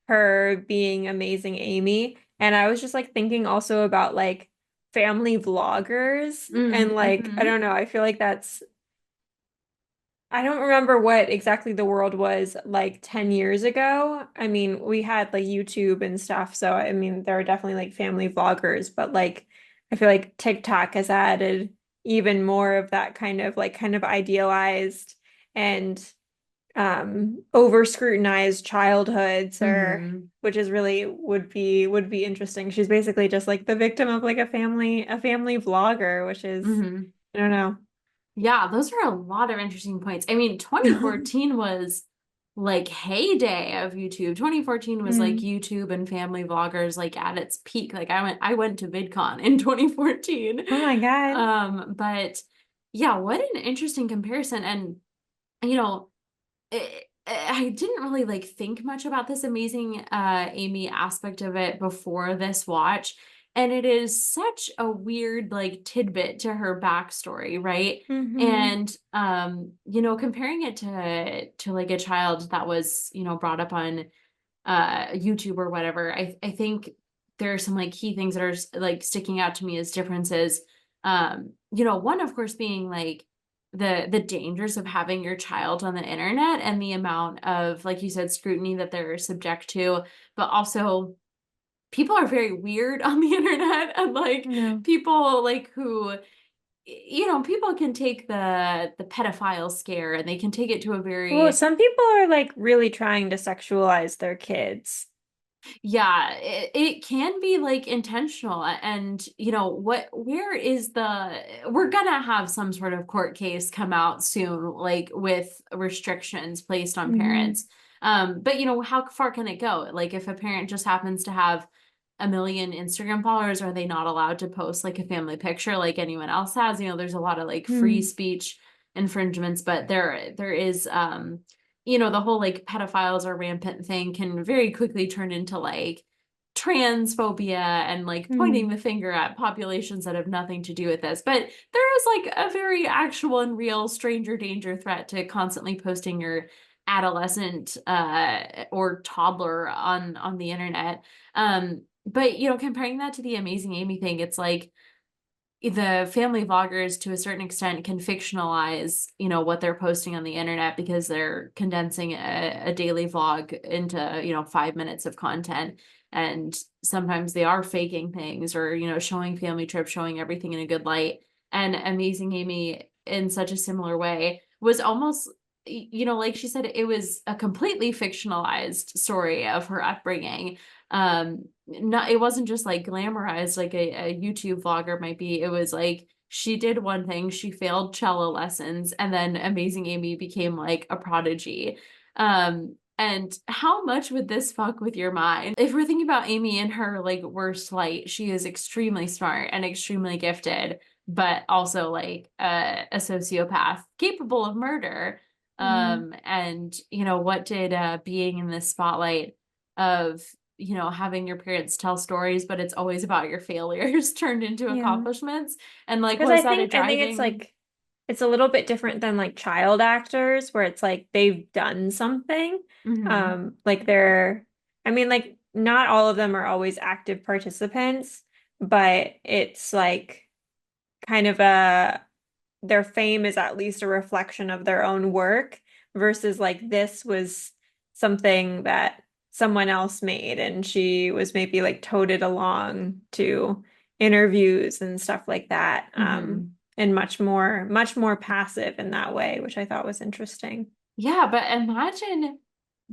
Speaker 1: her being amazing Amy. And I was just like thinking also about like family vloggers and like I
Speaker 2: Mm-hmm.
Speaker 1: don't know, I feel like that's I don't remember what exactly the world was like 10 years ago. I mean, we had like YouTube and stuff, so I mean, there are definitely like family vloggers, but like I feel like TikTok has added even more of that kind of idealized and over scrutinized childhoods or
Speaker 2: Mm-hmm.
Speaker 1: which is really would be interesting. She's basically just like the victim of like a family vlogger, which is
Speaker 2: Mm-hmm.
Speaker 1: I don't know.
Speaker 2: Yeah, those are a lot of interesting points. I mean, 2014 was like heyday of YouTube. 2014 was like
Speaker 1: Mm.
Speaker 2: YouTube and family vloggers like at its peak. Like I went to VidCon in 2014.
Speaker 1: Oh my God.
Speaker 2: But yeah, what an interesting comparison. And you know, I didn't really like think much about this amazing Amy aspect of it before this watch. And it is such a weird like tidbit to her backstory, right?
Speaker 1: Hmm.
Speaker 2: And comparing it to like a child that was, brought up on YouTube or whatever, I think there are some like key things that are like sticking out to me as differences. One of course being like the dangers of having your child on the internet and the amount of, like you said, scrutiny that they're subject to, but also people are very weird on the internet and like
Speaker 1: No.
Speaker 2: people like who people can take the pedophile scare and they can take it to a
Speaker 1: Well,
Speaker 2: very.
Speaker 1: some people are like really trying to sexualize their kids.
Speaker 2: Yeah, it can be like intentional. And where is we're gonna have some sort of court case come out soon, like with restrictions placed on
Speaker 1: Hmm.
Speaker 2: parents. But how far can it go? Like if a parent just happens to have a million Instagram followers, are they not allowed to post like a family picture like anyone else has? There's a lot of like free
Speaker 1: Hmm.
Speaker 2: speech infringements, but there is the whole like pedophiles are rampant thing can very quickly turn into like transphobia and like pointing
Speaker 1: Hmm.
Speaker 2: the finger at populations that have nothing to do with this. But there is like a very actual and real stranger danger threat to constantly posting your adolescent or toddler on the internet. But comparing that to the Amazing Amy thing, it's like the family vloggers to a certain extent can fictionalize what they're posting on the internet because they're condensing a daily vlog into 5 minutes of content, and sometimes they are faking things or showing family trips, showing everything in a good light. And Amazing Amy in such a similar way was almost like she said, it was a completely fictionalized story of her upbringing. Not it wasn't just like glamorized like a YouTube vlogger might be. It was like she did one thing, she failed cello lessons, and then Amazing Amy became like a prodigy. And how much would this fuck with your mind? If we're thinking about Amy in her like worst light, she is extremely smart and extremely gifted, but also like a sociopath capable of murder.
Speaker 1: Hmm.
Speaker 2: And what did being in this spotlight of having your parents tell stories, but it's always about your failures turned into
Speaker 1: Yeah.
Speaker 2: accomplishments. And like,
Speaker 1: Because
Speaker 2: was that a
Speaker 1: I think it's
Speaker 2: driving?
Speaker 1: like it's a little bit different than like child actors where it's like they've done something.
Speaker 2: Hmm.
Speaker 1: Like they're I mean like not all of them are always active participants, but it's like kind of a their fame is at least a reflection of their own work versus like this was something that someone else made and she was maybe like toted along to interviews and stuff like that.
Speaker 2: Hmm.
Speaker 1: And much more passive in that way, which I thought was interesting.
Speaker 2: Yeah, but imagine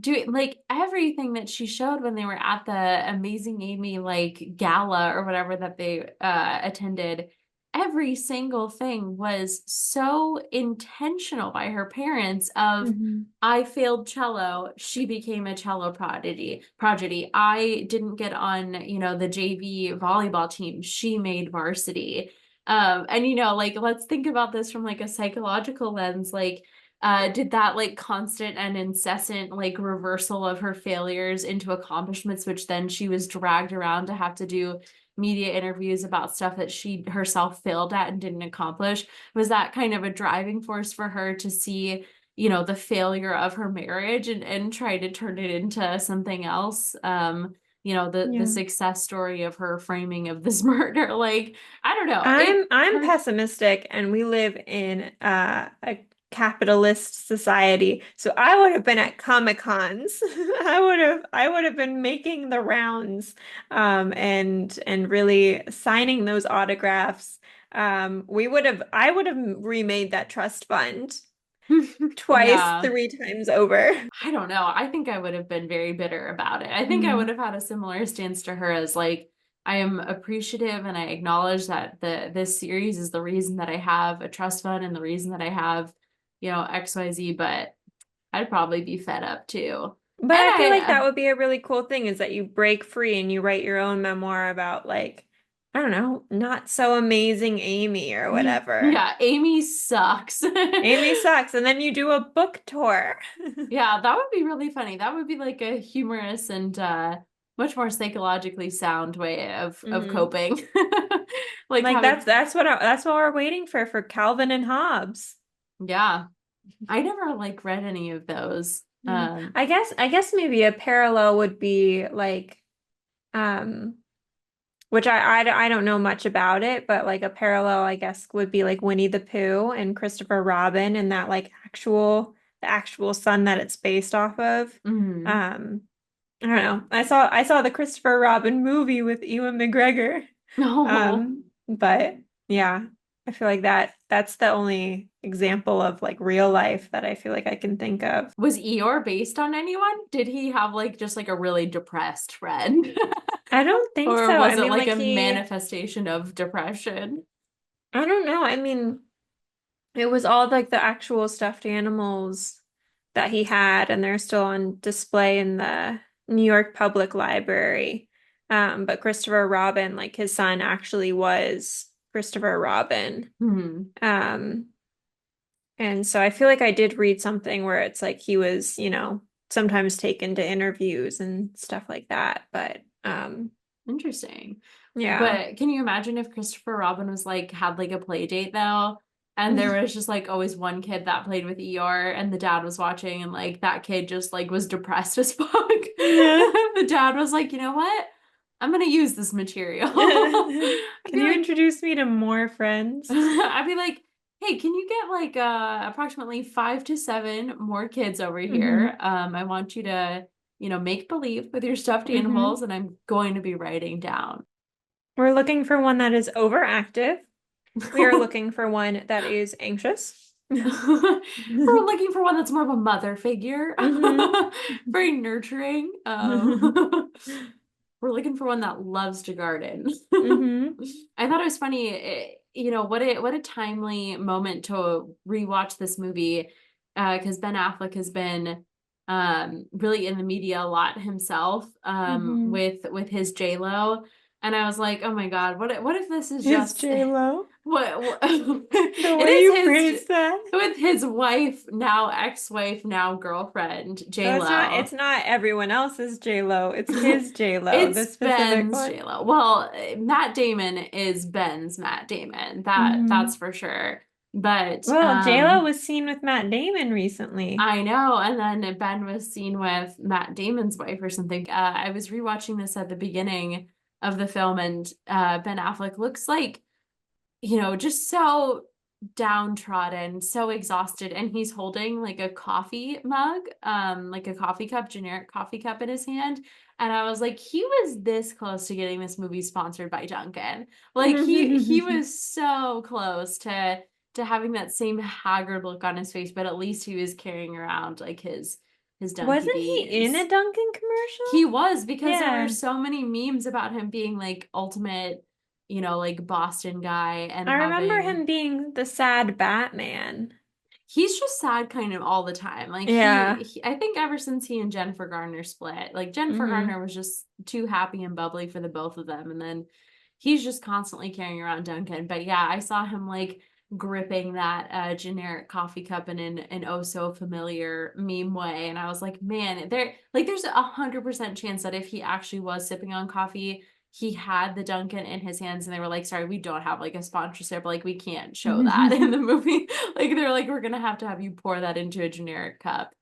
Speaker 2: doing like everything that she showed when they were at the Amazing Amy like gala or whatever that they attended. Every single thing was so intentional by her parents of
Speaker 1: Hmm.
Speaker 2: I failed cello, she became a cello prodigy. I didn't get on, the JV volleyball team, she made varsity. And like let's think about this from like a psychological lens, like did that like constant and incessant like reversal of her failures into accomplishments, which then she was dragged around to have to do media interviews about stuff that she herself failed at and didn't accomplish. Was that kind of a driving force for her to see, the failure of her marriage and try to turn it into something else? The
Speaker 1: Yeah.
Speaker 2: success story of her framing of this murder. Like, I don't know.
Speaker 1: I'm pessimistic and we live in a capitalist society. So I would have been at Comic Cons. I would have been making the rounds and really signing those autographs. I would have remade that trust fund twice,
Speaker 2: Yeah.
Speaker 1: three times over.
Speaker 2: I don't know. I think I would have been very bitter about it. I think I would
Speaker 1: Mm.
Speaker 2: have had a similar stance to her as like I am appreciative and I acknowledge that this series is the reason that I have a trust fund and the reason that I have, XYZ, but I'd probably be fed up too.
Speaker 1: But
Speaker 2: And
Speaker 1: I feel like
Speaker 2: I
Speaker 1: that would be a really cool thing is that you break free and you write your own memoir about like, I don't know, not so amazing Amy or whatever.
Speaker 2: yeah, Amy sucks.
Speaker 1: Amy sucks. And then you do a book tour.
Speaker 2: Yeah, that would be really funny. That would be like a humorous and much more psychologically sound way of
Speaker 1: Hmm.
Speaker 2: coping. Like
Speaker 1: Like
Speaker 2: having
Speaker 1: that's what we're waiting for Calvin and Hobbes.
Speaker 2: yeah. I never like read any of those.
Speaker 1: Mm. I guess maybe a parallel would be like um which I don't know much about it, but like a parallel, I guess, would be like Winnie the Pooh and Christopher Robin and that like the actual son that it's based off of.
Speaker 2: Mhm.
Speaker 1: Um, I don't know. I saw the Christopher Robin movie with Ewan McGregor.
Speaker 2: No.
Speaker 1: But yeah, I feel like that's the only example of like real life that I feel like I can think of.
Speaker 2: Was Eeyore based on anyone? Did he have like just like a really depressed friend?
Speaker 1: I don't think
Speaker 2: Or
Speaker 1: so. I
Speaker 2: was it
Speaker 1: mean,
Speaker 2: like
Speaker 1: like
Speaker 2: a manifestation of depression?
Speaker 1: I don't know. I mean, it was all like the actual stuffed animals that he had, and they're still on display in the New York Public Library. But Christopher Robin, like his son, actually was Christopher Robin.
Speaker 2: Hmm.
Speaker 1: Um, and so I feel like I did read something where it's like he was, sometimes taken to interviews and stuff like that. But
Speaker 2: Interesting.
Speaker 1: yeah.
Speaker 2: But can you imagine if Christopher Robin was like had like a play date though? And there was just like always one kid that played with Eeyore and the dad was watching and like that kid just like was depressed as fuck.
Speaker 1: Yeah.
Speaker 2: The dad was like, you know what? I'm gonna use this material. I'd
Speaker 1: Can
Speaker 2: be
Speaker 1: you
Speaker 2: like,
Speaker 1: introduce me to more friends?
Speaker 2: I'd be like, hey, can you get like approximately 5 to 7 more kids over
Speaker 1: Hmm.
Speaker 2: here? I want you to, make believe with your stuffed
Speaker 1: Hmm.
Speaker 2: animals, and I'm going to be writing down.
Speaker 1: We're looking for one that is overactive. We are looking for one that is anxious.
Speaker 2: We're looking for one that's more of a mother figure,
Speaker 1: Hmm.
Speaker 2: very nurturing. We're looking for one that loves to garden.
Speaker 1: Hmm.
Speaker 2: I thought it was funny, what a timely moment to rewatch this movie, because Ben Affleck has been really in the media a lot himself,
Speaker 1: Hmm.
Speaker 2: with his J-Lo, and I was like, oh my God, what if this is
Speaker 1: Is
Speaker 2: just
Speaker 1: J-Lo?
Speaker 2: what
Speaker 1: The
Speaker 2: it
Speaker 1: way you
Speaker 2: is his
Speaker 1: phrase that.
Speaker 2: with his wife, now ex-wife, now girlfriend,
Speaker 1: Oh, it's not
Speaker 2: J-Lo.
Speaker 1: it's not everyone else's J-Lo. It's his J-Lo,
Speaker 2: It's
Speaker 1: the specific
Speaker 2: Ben's
Speaker 1: one.
Speaker 2: J-Lo. Well, Matt Damon is Ben's Matt Damon. That's
Speaker 1: Hmm.
Speaker 2: for sure. But
Speaker 1: Well, J-Lo was seen with Matt Damon recently.
Speaker 2: I know. And then Ben was seen with Matt Damon's wife or something. I was rewatching this at the beginning of the film, and Ben Affleck looks like, just so downtrodden, so exhausted, and he's holding like a coffee mug, like a coffee cup, generic coffee cup in his hand. And I was like, he was this close to getting this movie sponsored by Dunkin'. Like he was so close to having that same haggard look on his face, but at least he was carrying around like his Dunky
Speaker 1: Wasn't he in a
Speaker 2: D's.
Speaker 1: Dunkin' commercial?
Speaker 2: He was, because there were
Speaker 1: Yeah.
Speaker 2: so many memes about him being like ultimate, like Boston guy and
Speaker 1: I remember
Speaker 2: having
Speaker 1: him being the sad Batman.
Speaker 2: he's just sad kind of all the time. Like
Speaker 1: Yeah.
Speaker 2: I think ever since he and Jennifer Garner split, like Jennifer
Speaker 1: Hmm.
Speaker 2: Garner was just too happy and bubbly for the both of them. And then he's just constantly carrying around Duncan. But yeah, I saw him like gripping that generic coffee cup in an oh so familiar meme way. And I was like, man, there's 100% chance that if he actually was sipping on coffee, he had the Dunkin' in his hands and they were like, sorry, we don't have like a sponsorship. Like we can't show that in the movie. Like they're like, we're gonna have you pour that into a generic cup.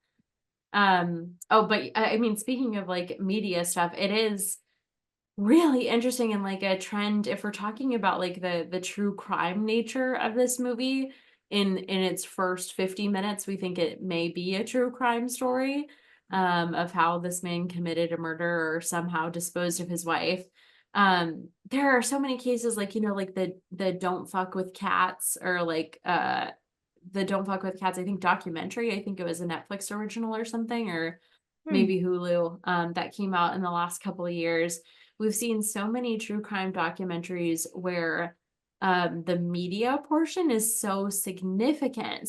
Speaker 2: Oh, but I mean, speaking of like media stuff, it is really interesting and like a trend if we're talking about like the true crime nature of this movie. In its first 50 minutes, we think it may be a true crime story of how this man committed a murder or somehow disposed of his wife. There are so many cases like, like the don't fuck with cats, or like the don't fuck with cats, I think, documentary. I think it was a Netflix original or something, or
Speaker 1: Hmm.
Speaker 2: maybe Hulu, that came out in the last couple of years. We've seen so many true crime documentaries where the media portion is so significant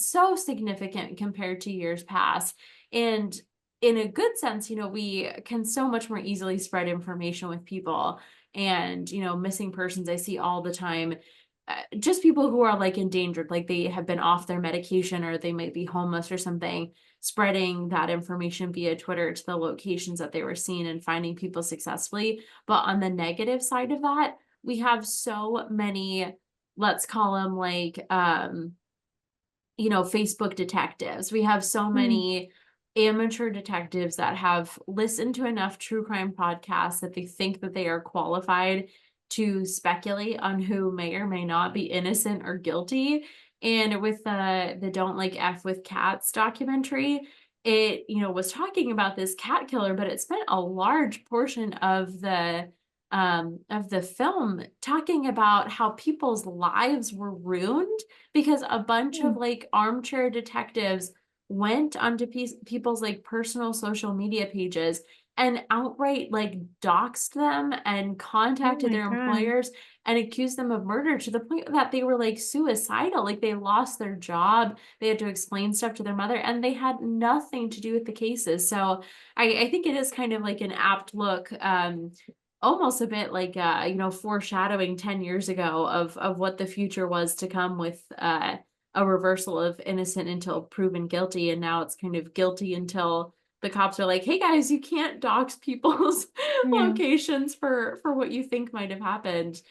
Speaker 2: compared to years past. And in a good sense, we can so much more easily spread information with people. And, missing persons I see all the time, just people who are like endangered, like they have been off their medication or they might be homeless or something, spreading that information via Twitter to the locations that they were seen and finding people successfully. But on the negative side of that, we have so many, let's call them like, Facebook detectives. We have so
Speaker 1: Hmm.
Speaker 2: many amateur detectives that have listened to enough true crime podcasts that they think that they are qualified to speculate on who may or may not be innocent or guilty. And with the Don't Like F with Cats documentary, it, was talking about this cat killer, but it spent a large portion of the film talking about how people's lives were ruined because a bunch
Speaker 1: Hmm.
Speaker 2: of like armchair detectives went onto people's like personal social media pages and outright like doxed them and
Speaker 1: Oh
Speaker 2: contacted
Speaker 1: my
Speaker 2: their
Speaker 1: God.
Speaker 2: employers and accused them of murder to the point that they were like suicidal. Like they lost their job, they had to explain stuff to their mother, and they had nothing to do with the cases. So I think it is kind of like an apt look, almost a bit like foreshadowing 10 years ago of what the future was to come with a reversal of innocent until proven guilty, and now it's kind of guilty until the cops are like, hey guys, you can't dox people's
Speaker 1: Yeah.
Speaker 2: locations for what you think might have happened.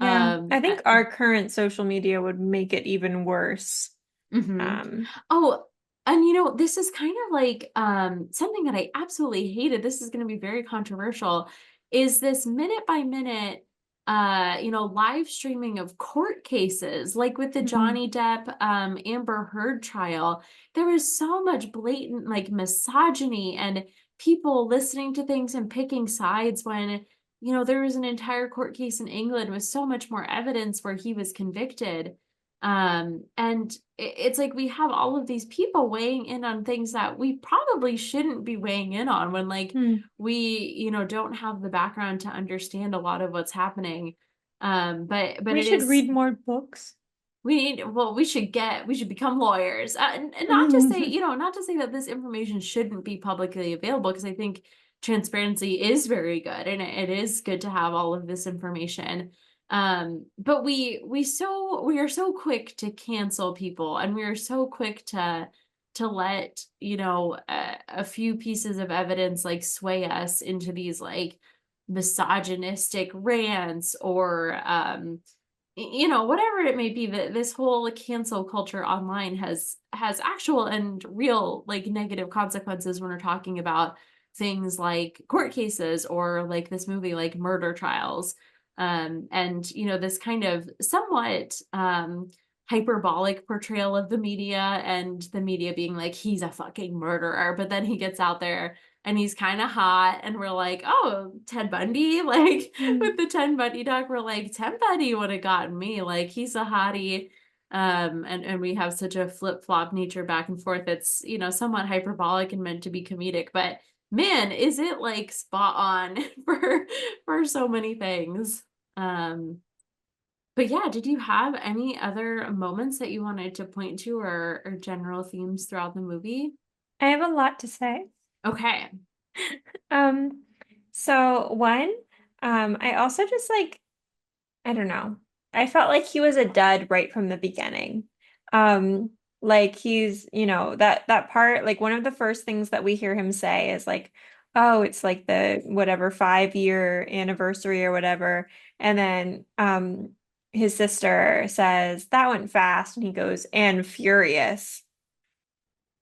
Speaker 1: Yeah.
Speaker 2: um
Speaker 1: I think our current social media would make it even worse.
Speaker 2: hmm
Speaker 1: Um,
Speaker 2: Oh, and this is kind of like something that I absolutely hated. This is going to be very controversial. Is this minute by minute live streaming of court cases, like with the
Speaker 1: hmm.
Speaker 2: Johnny Depp Amber Heard trial. There was so much blatant like misogyny and people listening to things and picking sides when there was an entire court case in England with so much more evidence where he was convicted. And it's like we have all of these people weighing in on things that we probably shouldn't be weighing in on when like
Speaker 1: Hmm.
Speaker 2: we, don't have the background to understand a lot of what's happening. But
Speaker 1: We
Speaker 2: it
Speaker 1: should
Speaker 2: is,
Speaker 1: read more books.
Speaker 2: we should become lawyers. And not to say, not to say that this information shouldn't be publicly available, because I think transparency is very good and it is good to have all of this information. But we are so quick to cancel people, and we are so quick to let, a few pieces of evidence like sway us into these like misogynistic rants, or whatever it may be. That this whole cancel culture online has actual and real like negative consequences when we're talking about things like court cases or like this movie like murder trials. And this kind of somewhat hyperbolic portrayal of the media, and the media being like, he's a fucking murderer, but then he gets out there and he's kind of hot, and we're like, oh, Ted Bundy, like with
Speaker 1: Hmm.
Speaker 2: the Ted Bundy doc, we're like, Ted Bundy would have gotten me, like he's a hottie. And we have such a flip-flop nature back and forth. It's, somewhat hyperbolic and meant to be comedic, but man, is it like spot on for so many things. um but yeah, did you have any other moments that you wanted to point to, or general themes throughout the movie?
Speaker 1: I have a lot to say.
Speaker 2: Okay.
Speaker 1: Um, so one, I also just like, I don't know. I felt like he was a dud right from the beginning. Like he's, that part, like one of the first things that we hear him say is like, oh, it's like the whatever 5-year anniversary or whatever. And then his sister says, that went fast, and he goes, and furious.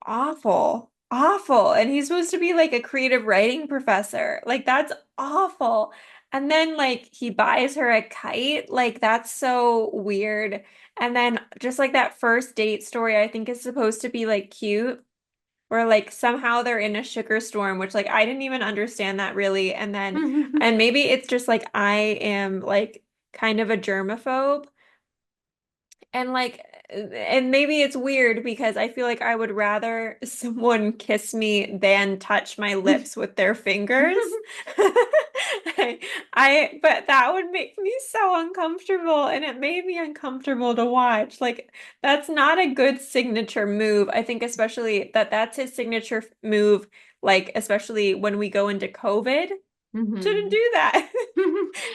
Speaker 1: Awful, awful. And he's supposed to be like a creative writing professor. Like that's awful. And then like he buys her a kite. Like that's so weird. And then just like that first date story, I think is supposed to be like cute, where like somehow they're in a sugar storm, which like I didn't even understand that really. And maybe it's just like I am like kind of a germaphobe. And like, and maybe it's weird because I feel like I would rather someone kiss me than touch my lips with their fingers. But that would make me so uncomfortable, and it made me uncomfortable to watch. Like, that's not a good signature move. I think especially that's his signature move, like, especially when we go into COVID. Shouldn't
Speaker 2: Mhm.
Speaker 1: do that.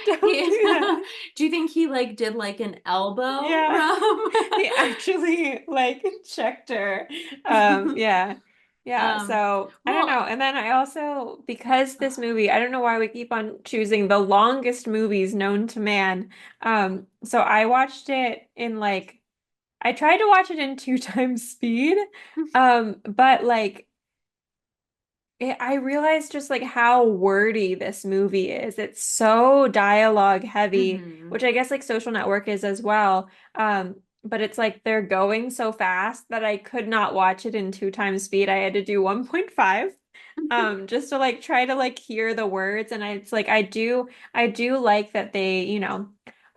Speaker 1: Don't
Speaker 2: He,
Speaker 1: do that.
Speaker 2: do you think he like did like an elbow
Speaker 1: Yeah.
Speaker 2: rub?
Speaker 1: He actually like checked her. Yeah. Yeah.
Speaker 2: Um,
Speaker 1: So I don't know.
Speaker 2: well,
Speaker 1: And then I also, because this movie, I don't know why we keep on choosing the longest movies known to man. So I watched it in like, I tried to watch it in 2 times speed. But like I realized just like how wordy this movie is. It's so dialogue heavy,
Speaker 2: mhm.
Speaker 1: which I guess like Social Network is as well. But it's like they're going so fast that I could not watch it in 2 times speed. I had to do 1.5 just to like try to like hear the words. And it's like I do like that they,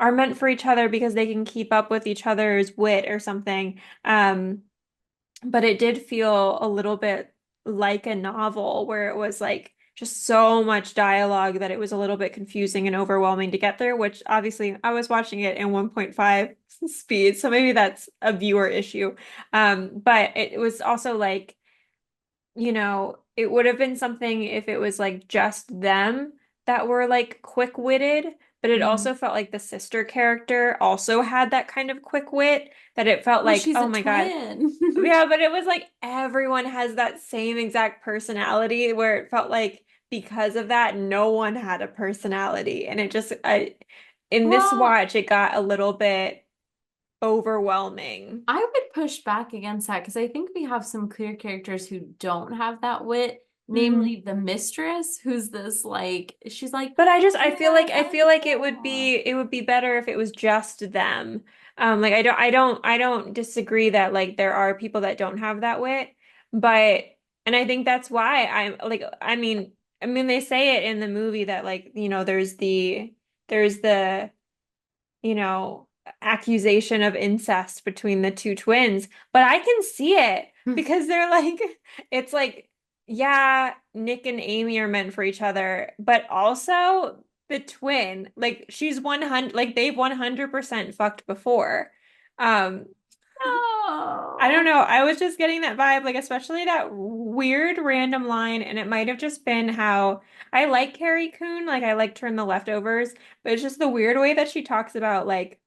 Speaker 1: are meant for each other because they can keep up with each other's wit or something. But it did feel a little bit like a novel where it was like just so much dialogue that it was a little bit confusing and overwhelming to get there, which obviously I was watching it in 1.5 speed, so maybe that's a viewer issue. But it was also like, it would have been something if it was like just them that were like quick-witted, but it
Speaker 2: Mhm.
Speaker 1: also felt like the sister character also had that kind of quick wit that it felt
Speaker 2: Well,
Speaker 1: like,
Speaker 2: she's a
Speaker 1: oh my God.
Speaker 2: twin.
Speaker 1: Yeah, but it was like everyone has that same exact personality where it felt like because of that, no one had a personality. And in this
Speaker 2: Well,
Speaker 1: watch, it got a little bit overwhelming.
Speaker 2: I would push back against that because I think we have some clear characters who don't have that wit,
Speaker 1: Hmm.
Speaker 2: namely the mistress, who's this like she's like,
Speaker 1: But I feel
Speaker 2: yeah,
Speaker 1: like
Speaker 2: I
Speaker 1: I
Speaker 2: like
Speaker 1: feel
Speaker 2: a
Speaker 1: like
Speaker 2: girl.
Speaker 1: it would be better if it was just them. Like I don't disagree that like there are people that don't have that wit, but and I think that's why I'm like I mean they say it in the movie that like, there's the you know, accusation of incest between the two twins, but I can see it because they're like, it's like, yeah, Nick and Amy are meant for each other, but also the twin, like she's 100, like they've 100% fucked before. Um, I don't
Speaker 2: No.
Speaker 1: know. I was just getting that vibe, like especially that weird random line, and it might have just been how I like Carrie Coon, like I liked her in The Leftovers, but it's just the weird way that she talks about like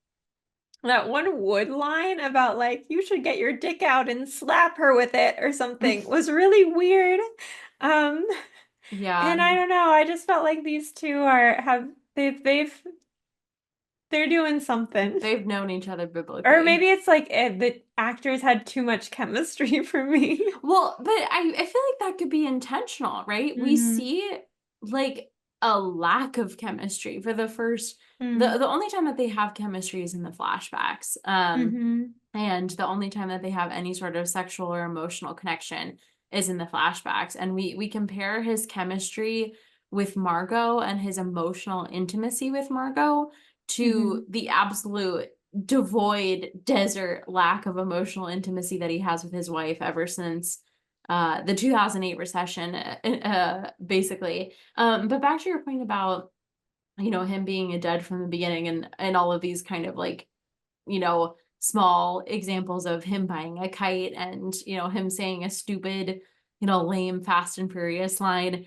Speaker 1: that one wood line about like you should get your dick out and slap her with it or something was really weird. Um,
Speaker 2: Yeah,
Speaker 1: and I don't know, I just felt like these two are have they're doing something.
Speaker 2: they've known each other
Speaker 1: Or
Speaker 2: biblically.
Speaker 1: maybe it's like the actors had too much chemistry for me.
Speaker 2: Well, but I feel like that could be intentional, right? We
Speaker 1: Hmm.
Speaker 2: see like a lack of chemistry for the first
Speaker 1: Mm.
Speaker 2: the only time that they have chemistry is in the flashbacks.
Speaker 1: Hmm.
Speaker 2: And the only time that they have any sort of sexual or emotional connection is in the flashbacks. And we compare his chemistry with Margot and his emotional intimacy with Margot to
Speaker 1: Hmm.
Speaker 2: the absolute devoid desert lack of emotional intimacy that he has with his wife ever since the 2008 recession, basically. But back to your point about, him being a dud from the beginning and all of these kind of like, small examples of him buying a kite and, him saying a stupid, lame Fast and Furious line.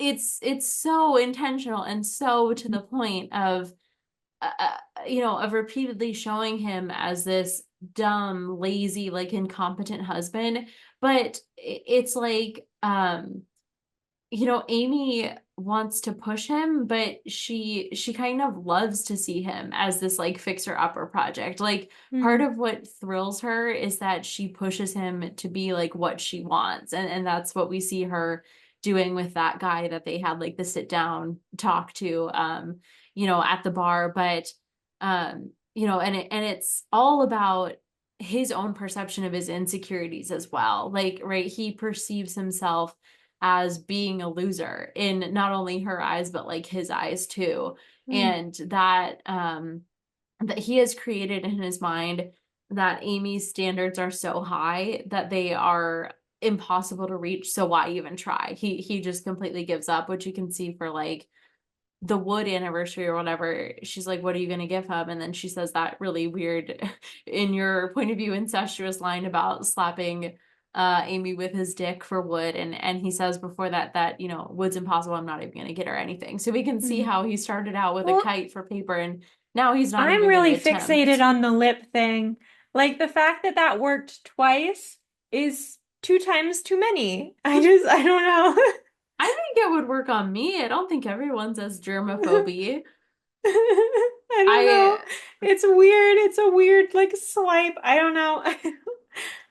Speaker 2: It's so intentional and so to the point of, of repeatedly showing him as this dumb, lazy, like incompetent husband. But it's like, Amy wants to push him, but she kind of loves to see him as this like fixer upper project. Like part
Speaker 1: Mm,
Speaker 2: of what thrills her is that she pushes him to be like what she wants. And that's what we see her doing with that guy that they had like the sit down talk to at the bar. But and it's all about his own perception of his insecurities as well. Like, right, he perceives himself as being a loser in not only her eyes but like his eyes too,
Speaker 1: mm,
Speaker 2: and that he has created in his mind that Amy's standards are so high that they are impossible to reach, so why even try? He just completely gives up, which you can see for like the Wood anniversary or whatever. She's like, what are you going to give him? And then she says that really weird, in your point of view, incestuous line about slapping Amy with his dick for Wood. And he says before that, Wood's impossible. I'm not even going to get her anything. So we can see
Speaker 1: mm.
Speaker 2: how he started out with a
Speaker 1: Well,
Speaker 2: kite for paper and now he's not
Speaker 1: I'm
Speaker 2: even going to
Speaker 1: really fixated
Speaker 2: attempt.
Speaker 1: on the lip thing. Like the fact that that worked twice is two times too many. I don't know.
Speaker 2: I think it would work on me. I don't think everyone's as germophobe.
Speaker 1: I don't know.
Speaker 2: I
Speaker 1: It's weird. It's a weird like swipe. I don't know.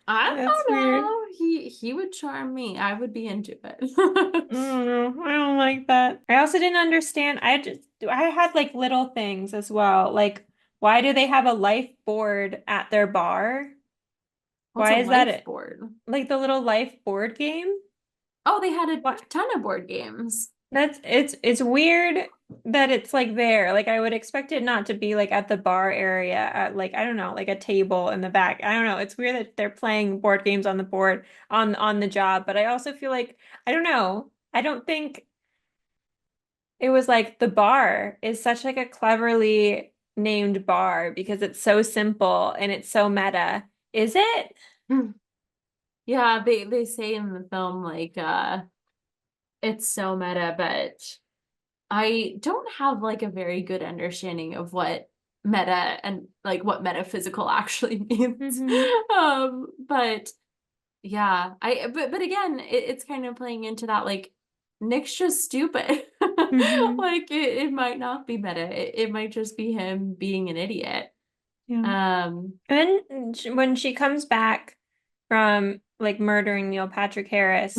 Speaker 2: I
Speaker 1: That's
Speaker 2: don't
Speaker 1: weird.
Speaker 2: know. He would charm me. I would be into
Speaker 1: I
Speaker 2: it.
Speaker 1: don't know. I don't like that. I also didn't understand. I had like little things as well. Like, why do they have a life board at their bar?
Speaker 2: What's a
Speaker 1: Why is that
Speaker 2: life
Speaker 1: it?
Speaker 2: board?
Speaker 1: Like the little life board game?
Speaker 2: Oh, they had a
Speaker 1: What?
Speaker 2: ton of board games.
Speaker 1: It's weird that it's like there. Like I would expect it not to be like at the bar area at like I don't know, like a table in the back. I don't know. It's weird that they're playing board games on the board on the job, but I also feel like I don't know. I don't think it was like the bar is such like a cleverly named bar because it's so simple and it's so meta. Is it?
Speaker 2: Yeah, they say in the film like it's so meta, but I don't have like a very good understanding of what meta and like what metaphysical actually means.
Speaker 1: Hmm.
Speaker 2: But yeah, but again, it's kind of playing into that like Nick's just stupid.
Speaker 1: Hmm.
Speaker 2: Like it might not be meta. It might just be him being an idiot.
Speaker 1: Yeah.
Speaker 2: Um,
Speaker 1: And then when she comes back from like murdering Neil Patrick Harris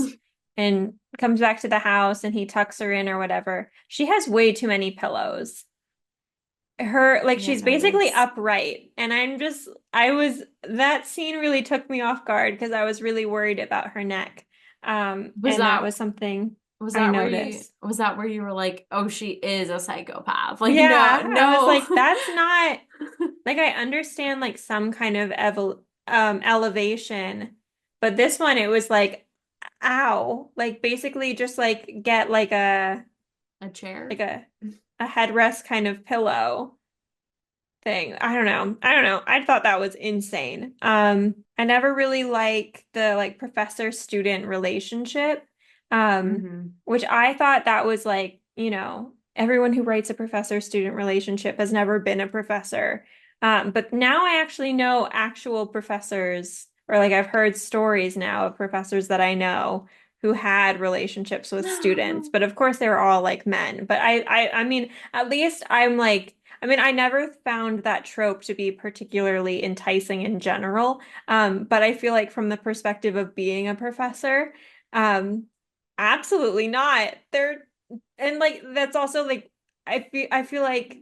Speaker 1: and comes back to the house and he tucks her in or whatever, she has way too many pillows. Her like
Speaker 2: yeah,
Speaker 1: she's basically
Speaker 2: nice.
Speaker 1: upright and that scene really took me off guard because I was really worried about her neck.
Speaker 2: Was
Speaker 1: And that
Speaker 2: that
Speaker 1: was something
Speaker 2: was
Speaker 1: I
Speaker 2: that where you
Speaker 1: noticed.
Speaker 2: was that where you were like, oh, she is a psychopath? Like, no,
Speaker 1: Yeah, I was
Speaker 2: no.
Speaker 1: like, that's not like I understand like some kind of elevation, but this one it was like, ow, like basically just like get
Speaker 2: A chair?
Speaker 1: like a headrest kind of pillow thing. I don't know. I don't know. I thought that was insane. I never really liked the like professor student relationship.
Speaker 2: Hmm.
Speaker 1: Which I thought that was like, everyone who writes a professor student relationship has never been a professor. But now I actually know actual professors, or like I've heard stories now of professors that I know who had relationships with students. But of course they were all like men. But I mean, at least I'm like I never found that trope to be particularly enticing in general. But I feel like from the perspective of being a professor, um, absolutely not. And like that's also like I feel like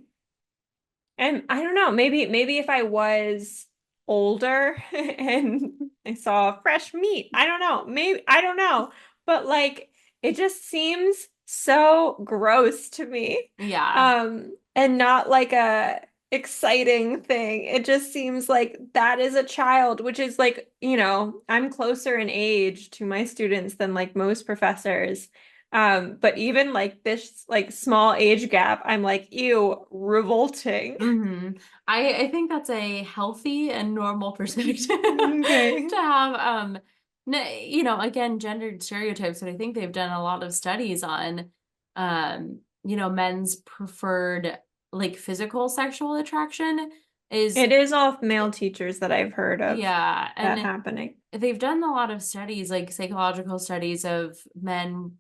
Speaker 1: and I don't know, maybe if I was older and I saw fresh meat, I don't know. Maybe I don't know. But like it just seems so gross to me.
Speaker 2: Yeah.
Speaker 1: And not like a exciting thing. It just seems like that is a child, which is like, I'm closer in age to my students than like most professors. But even like this like small age gap, I'm like, ew, revolting.
Speaker 2: Hmm. I think that's a healthy and normal perspective to
Speaker 1: Okay.
Speaker 2: have. Again, gendered stereotypes, but I think they've done a lot of studies on, men's preferred like physical sexual attraction. is
Speaker 1: It is all male teachers that I've heard of
Speaker 2: yeah,
Speaker 1: that
Speaker 2: and
Speaker 1: happening.
Speaker 2: they've done a lot of studies, like psychological studies of men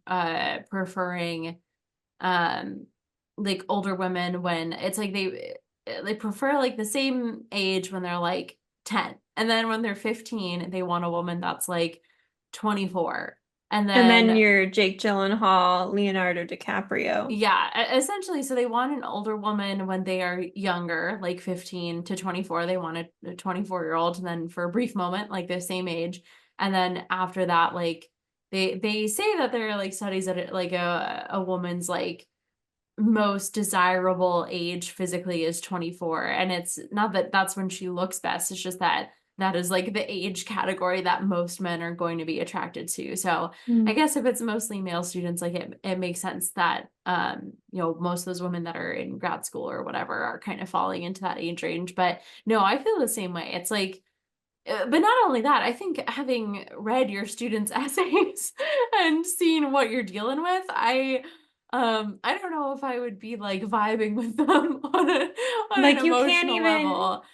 Speaker 2: preferring um like older women when it's like they prefer like the same age when they're like 10. And then when they're 15, they want a woman that's like 24. And
Speaker 1: And then
Speaker 2: then
Speaker 1: your Jake Gyllenhaal, Leonardo DiCaprio.
Speaker 2: yeah, essentially, so they want an older woman when they are younger, like 15 to 24. They want a 24-year-old, and then for a brief moment, like the same age. And then after that, like they say that there are like studies that like a woman's like most desirable age physically is 24, and it's not that that's when she looks best, it's just that that is like the age category that most men are going to be attracted to. So I
Speaker 1: Mm.
Speaker 2: guess if it's mostly male students, like it makes sense that most of those women that are in grad school or whatever are kind of falling into that age range. But no, I feel the same way. It's like but not only that, I think having read your students' essays and seen what you're dealing with, I don't know if I would be like vibing with them on an
Speaker 1: Like
Speaker 2: emotional level.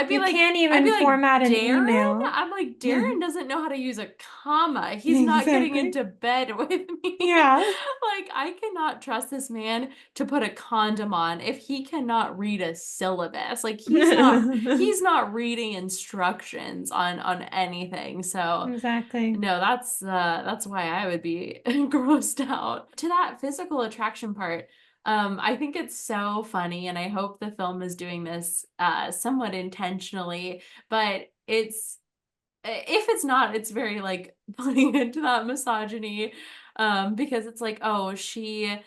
Speaker 1: you can't
Speaker 2: I'd
Speaker 1: even
Speaker 2: be like,
Speaker 1: format an
Speaker 2: Darren?
Speaker 1: email.
Speaker 2: I'm like, Darren doesn't know how to use a comma. He's not getting
Speaker 1: Exactly.
Speaker 2: into bed with me.
Speaker 1: Yeah.
Speaker 2: Like, I cannot trust this man to put a condom on if he cannot read a syllabus. Like, he's not reading instructions on anything. So
Speaker 1: Exactly.
Speaker 2: no, that's why I would be grossed out. To that physical attraction part, I think it's so funny, and I hope the film is doing this somewhat intentionally, but it's if it's not, it's very like playing into that misogyny, because it's like, oh, she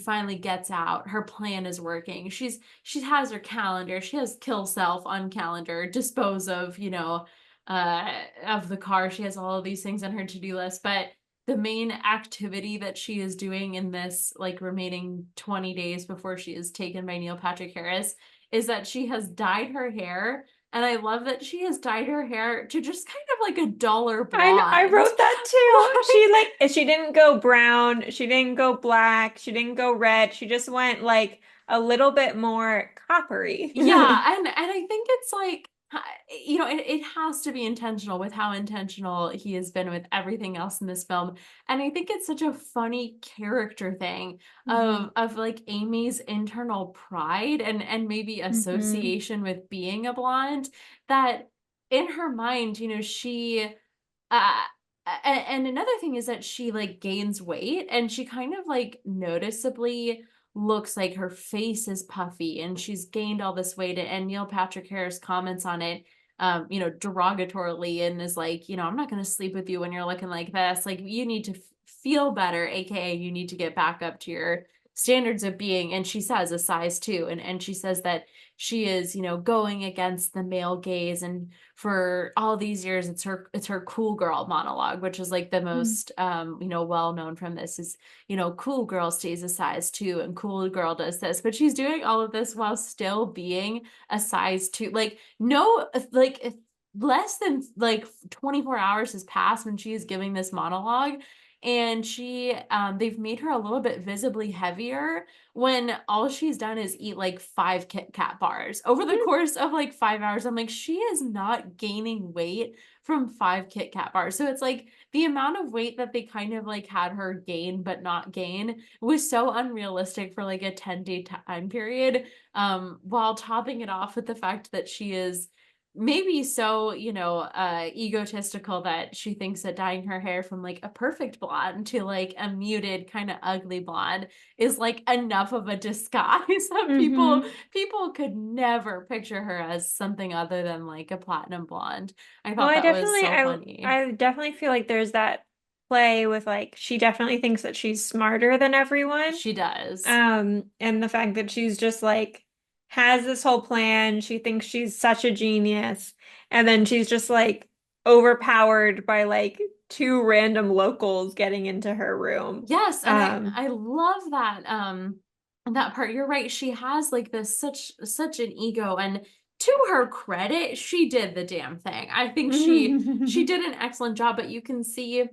Speaker 2: finally gets out, her plan is working, she has her calendar, she has kill self on calendar, dispose uh of the car, she has all of these things on her to-do list, but the main activity that she is doing in this like remaining 20 days before she is taken by Neil Patrick Harris is that she has dyed her hair, and I love that she has dyed her hair to just kind of like a duller
Speaker 1: I
Speaker 2: blonde.
Speaker 1: wrote that too. She didn't go brown, she didn't go black, she didn't go red. She just went like a little bit more coppery.
Speaker 2: Yeah, and I think it's like it has to be intentional with how intentional he has been with everything else in this film. And I think it's such a funny character thing
Speaker 1: Hmm.
Speaker 2: of like Amy's internal pride and maybe
Speaker 1: Hmm.
Speaker 2: association with being a blonde that in her mind, uh and another thing is that she like gains weight, and she kind of like noticeably looks like her face is puffy and she's gained all this weight, and Neil Patrick Harris comments on it derogatorily, and is like, I'm not going to sleep with you when you're looking like this. Like, you need to feel better, aka you need to get back up to your standards of being. And she says a size two, and she says that she is, going against the male gaze, and for all these years it's her cool girl monologue, which is like the most well known from this is, cool girl stays a size two and cool girl does this, but she's doing all of this while still being a size two. Like, no, like if less than like 24 hours has passed when she is giving this monologue, and they've made her a little bit visibly heavier when all she's done is eat like 5 Kit Kat bars over the course of like 5 hours. I'm like, she is not gaining weight from 5 Kit Kat bars. So it's like the amount of weight that they kind of like had her gain but not gain was so unrealistic for like a 10-day time period. While topping it off with the fact that she is maybe so, egotistical that she thinks that dyeing her hair from like a perfect blonde to like a muted kind of ugly blonde is like enough of a disguise that people
Speaker 1: Hmm.
Speaker 2: people could never picture her as something other than like a platinum blonde. I
Speaker 1: Well,
Speaker 2: thought that was so funny.
Speaker 1: I definitely feel like there's that play with like she definitely thinks that she's smarter than everyone.
Speaker 2: She does.
Speaker 1: And the fact that she's just like has this whole plan, she thinks she's such a genius, and then she's just like overpowered by like two random locals getting into her room.
Speaker 2: Yes, and I
Speaker 1: Um,
Speaker 2: I love that part. You're right. She has like this such an ego, and to her credit, she did the damn thing. I think she did an excellent job, but you can see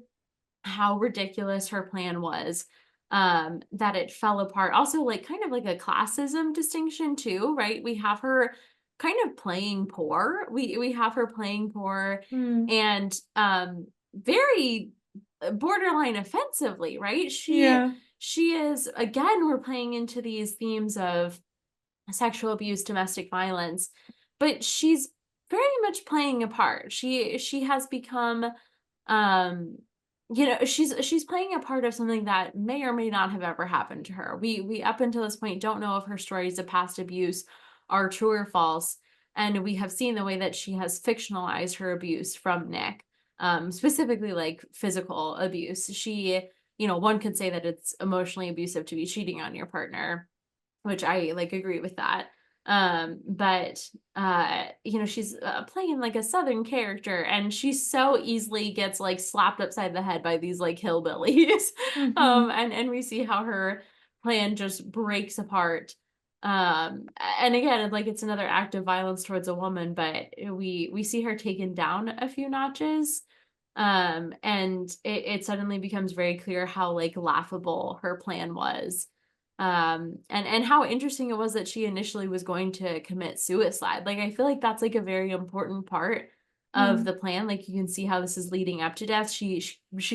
Speaker 2: how ridiculous her plan was, that it fell apart. Also, like kind of like a classism distinction too, right? We have her kind of playing poor. We have her playing poor
Speaker 1: Mm.
Speaker 2: and very borderline offensively, right?
Speaker 1: Yeah.
Speaker 2: She is, again, we're playing into these themes of sexual abuse, domestic violence, but she's very much playing a part. She has become um she's playing a part of something that may or may not have ever happened to her. We up until this point don't know if her stories of past abuse are true or false, and we have seen the way that she has fictionalized her abuse from Nick, specifically like physical abuse. One could say that it's emotionally abusive to be cheating on your partner, which I like agree with that. But she's playing like a southern character, and she so easily gets like slapped upside the head by these like hillbillies.
Speaker 1: Hmm.
Speaker 2: And we see how her plan just breaks apart. And again, like it's another act of violence towards a woman, but we see her taken down a few notches. And it suddenly becomes very clear how like laughable her plan was, and how interesting it was that she initially was going to commit suicide. Like I feel like that's like a very important part of
Speaker 1: Mm.
Speaker 2: the plan. Like you can see how this is leading up to death. She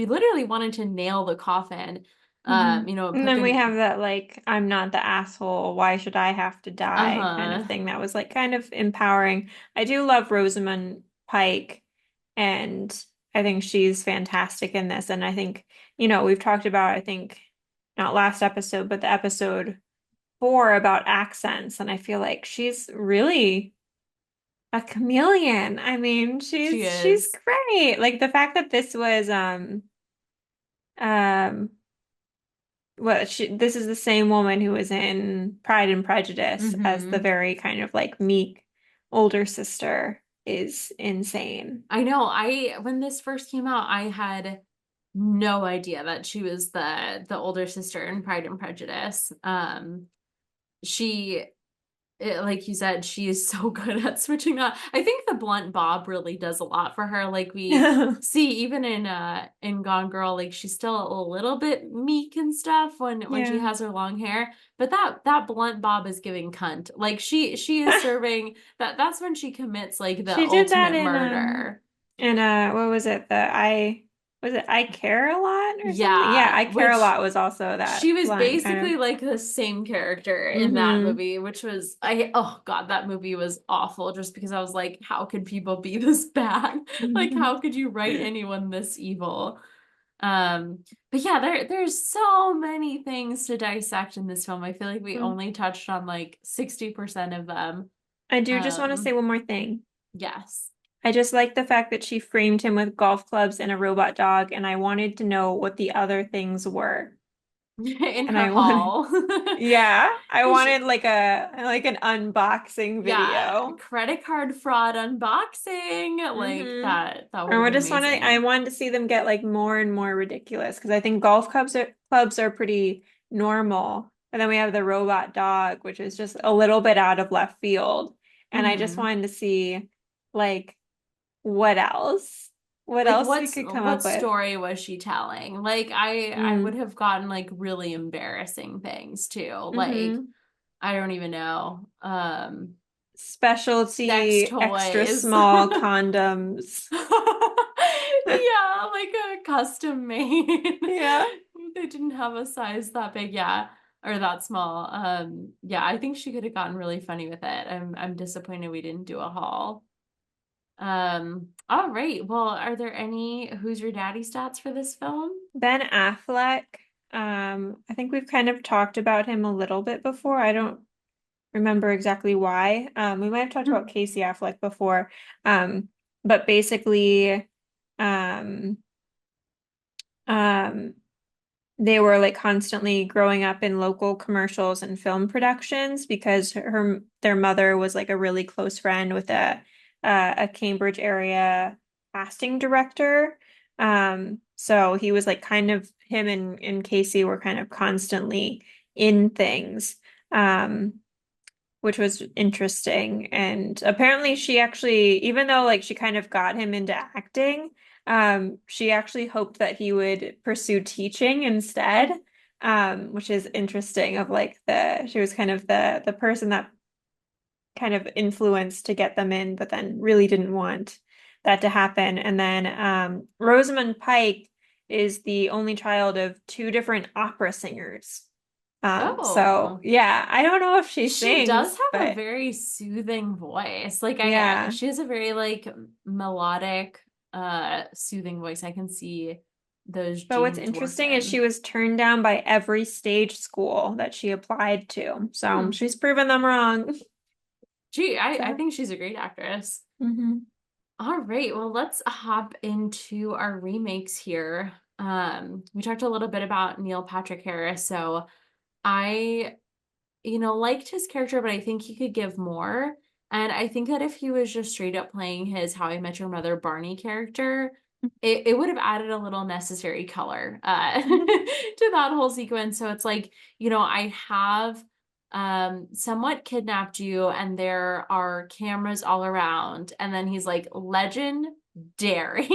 Speaker 2: literally wanted to nail the coffin,
Speaker 1: Hmm. And
Speaker 2: put
Speaker 1: then we
Speaker 2: the
Speaker 1: have that like I'm not the asshole, why should I have to die kind of
Speaker 2: uh-huh.
Speaker 1: thing that was like kind of empowering. I do love Rosamund Pike, and I think she's fantastic in this. And I think, we've talked about, I think not last episode, but the episode 4 about accents, and I feel like she's really a chameleon. I mean,
Speaker 2: She
Speaker 1: she's
Speaker 2: is.
Speaker 1: great. Like the fact that this was um this is the same woman who was in Pride and Prejudice as the
Speaker 2: Mm-hmm.
Speaker 1: very kind of like meek older sister is insane.
Speaker 2: I know. I when this first came out, I had no idea that she was the older sister in Pride and Prejudice. She like you said, she is so good at switching on. I think the blunt bob really does a lot for her. Like we see even in Gone Girl, like she's still a little bit meek and stuff when she
Speaker 1: Yeah.
Speaker 2: has her long hair. But that blunt bob is giving cunt. Like she is serving that's when she commits like the
Speaker 1: She did that
Speaker 2: ultimate murder.
Speaker 1: in what was it? Was it I Care a Lot or something? Yeah,
Speaker 2: Yeah,
Speaker 1: I Care a
Speaker 2: which
Speaker 1: Lot was also
Speaker 2: she
Speaker 1: that
Speaker 2: was
Speaker 1: blunt kind of.
Speaker 2: basically like the same character in that
Speaker 1: Hmm.
Speaker 2: movie, which was I oh God, that movie was awful just because I was like, how could people be this bad? Like how could you write anyone this evil? Um, but yeah, there's so many things to dissect in this film. I feel like we only touched on like 60% of them.
Speaker 1: I do just want to say
Speaker 2: Um,
Speaker 1: one more thing.
Speaker 2: yes.
Speaker 1: I just like the fact that she framed him with golf clubs and a robot dog, and I wanted to know what the other things were.
Speaker 2: In
Speaker 1: And
Speaker 2: her
Speaker 1: I wanted,
Speaker 2: hall.
Speaker 1: yeah, I
Speaker 2: She,
Speaker 1: wanted like an unboxing
Speaker 2: yeah,
Speaker 1: video.
Speaker 2: credit card fraud unboxing. Like
Speaker 1: Hmm.
Speaker 2: that would
Speaker 1: And
Speaker 2: have
Speaker 1: we
Speaker 2: been
Speaker 1: just I
Speaker 2: amazing.
Speaker 1: wanted to see them get like more and more ridiculous because I think clubs are pretty normal. And then we have the robot dog, which is just a little bit out of left field. And I just
Speaker 2: Hmm.
Speaker 1: wanted to see like what else? What
Speaker 2: Like
Speaker 1: else we could come
Speaker 2: what
Speaker 1: up with.
Speaker 2: story was she telling? Like I would
Speaker 1: Mm.
Speaker 2: have gotten like really embarrassing things too. Like
Speaker 1: Hmm.
Speaker 2: I don't even know. Sex
Speaker 1: Specialty extra
Speaker 2: toys.
Speaker 1: small condoms.
Speaker 2: Yeah, like a custom made.
Speaker 1: Yeah.
Speaker 2: They didn't have a size that big, yeah, or that small. Yeah, I think she could have gotten really funny with it. I'm disappointed we didn't do a haul. All right. Well, are there any who's your daddy stats for this film?
Speaker 1: Ben Affleck. I think we've kind of talked about him a little bit before. I don't remember exactly why. We might have talked about Casey Affleck before. But basically, um, um, they were like constantly growing up in local commercials and film productions because their mother was like a really close friend with a Cambridge area casting director. So he was like kind of him and Casey were kind of constantly in things. Um, which was interesting. And apparently she actually, even though like she kind of got him into acting, she actually hoped that he would pursue teaching instead, which is interesting of like she was kind of the person that kind of influence to get them in, but then really didn't want that to happen. And then Rosamund Pike is the only child of two different opera singers. So
Speaker 2: Oh.
Speaker 1: yeah, I don't know if she
Speaker 2: She does
Speaker 1: sings,
Speaker 2: have a
Speaker 1: but
Speaker 2: very soothing voice. Like
Speaker 1: yeah.
Speaker 2: she has a very like melodic, soothing voice. I can see those
Speaker 1: But what's
Speaker 2: genes worked
Speaker 1: interesting is she
Speaker 2: in.
Speaker 1: was turned down by every stage school that she applied to. So
Speaker 2: Hmm.
Speaker 1: she's proven them wrong.
Speaker 2: I
Speaker 1: So,
Speaker 2: think she's a great actress.
Speaker 1: mhm.
Speaker 2: All right, well, let's hop into our remakes here. We talked a little bit about Neil Patrick Harris, so I liked his character, but I think he could give more. And I think that if he was just straight up playing his How I Met Your Mother Barney character, it would have added a little necessary color to that whole sequence. So it's like, I have somewhat kidnapped you and there are cameras all around. And then he's like, legendary.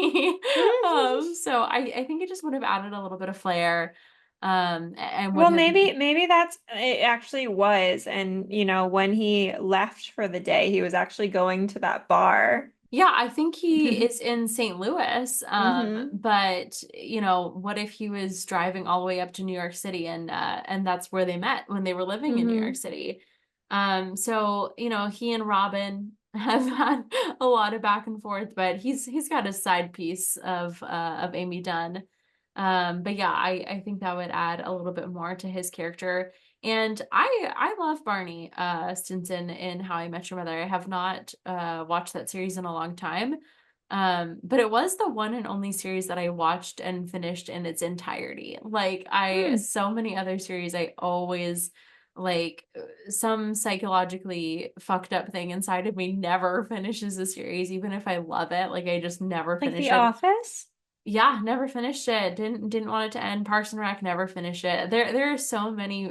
Speaker 2: So I think it just would have added a little bit of flair and would
Speaker 1: Well,
Speaker 2: have.
Speaker 1: maybe that's it actually was. And when he left for the day, he was actually going to that bar.
Speaker 2: Yeah, I think he is in St. Louis.
Speaker 1: Hmm.
Speaker 2: But what if he was driving all the way up to New York City and that's where they met when they were living in New York
Speaker 1: Hmm.
Speaker 2: City. So, he and Robin have had a lot of back and forth, but he's got a side piece of Amy Dunn. But yeah, I think that would add a little bit more to his character. And I love Barney Stinson in How I Met Your Mother. I have not watched that series in a long time. But it was the one and only series that I watched and finished in its entirety. Like
Speaker 1: Hmm.
Speaker 2: so many other series, I always like some psychologically fucked up thing inside of me never finishes a series, even if I love it. Like I just never
Speaker 1: Like
Speaker 2: finish
Speaker 1: The
Speaker 2: it.
Speaker 1: Office?
Speaker 2: Yeah, never finished it. Didn't want it to end. Parks and Rec never finished it. There are so many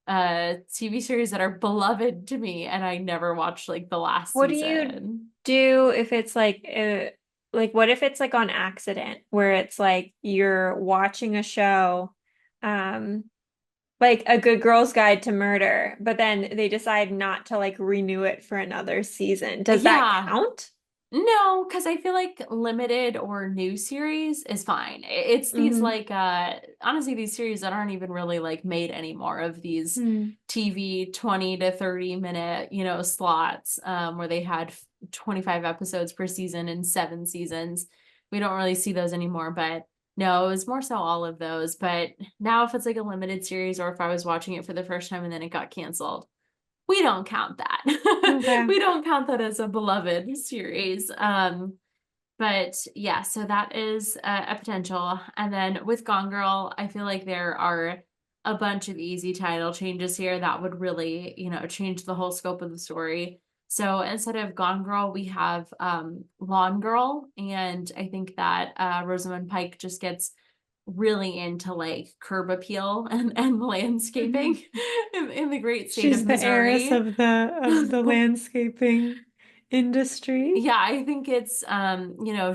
Speaker 2: TV series that are beloved to me and I never watched like the last
Speaker 1: What do you
Speaker 2: season.
Speaker 1: do if it's like what if it's like on accident where it's like you're watching a show, um, like A Good Girl's Guide to Murder, but then they decide not to like renew it for another season. Does that
Speaker 2: Yeah.
Speaker 1: count?
Speaker 2: No, because I feel like limited or new series is fine. It's these
Speaker 1: Mm-hmm.
Speaker 2: like honestly these series that aren't even really like made anymore of these
Speaker 1: Hmm.
Speaker 2: TV 20 to 30 minute, slots where they had 25 episodes per season and 7 seasons. We don't really see those anymore, but no, it was more so all of those. But now if it's like a limited series or if I was watching it for the first time and then it got canceled, we don't count that.
Speaker 1: Okay.
Speaker 2: We don't count that as a beloved series. But yeah, so that is a potential. And then with Gone Girl, I feel like there are a bunch of easy title changes here that would really, change the whole scope of the story. So instead of Gone Girl, we have Lawn Girl. And I think that Rosamund Pike just gets really into like curb appeal and
Speaker 1: Hmm.
Speaker 2: landscaping in the great state of
Speaker 1: She's the heiress
Speaker 2: Missouri.
Speaker 1: of the landscaping industry.
Speaker 2: Yeah, I think it's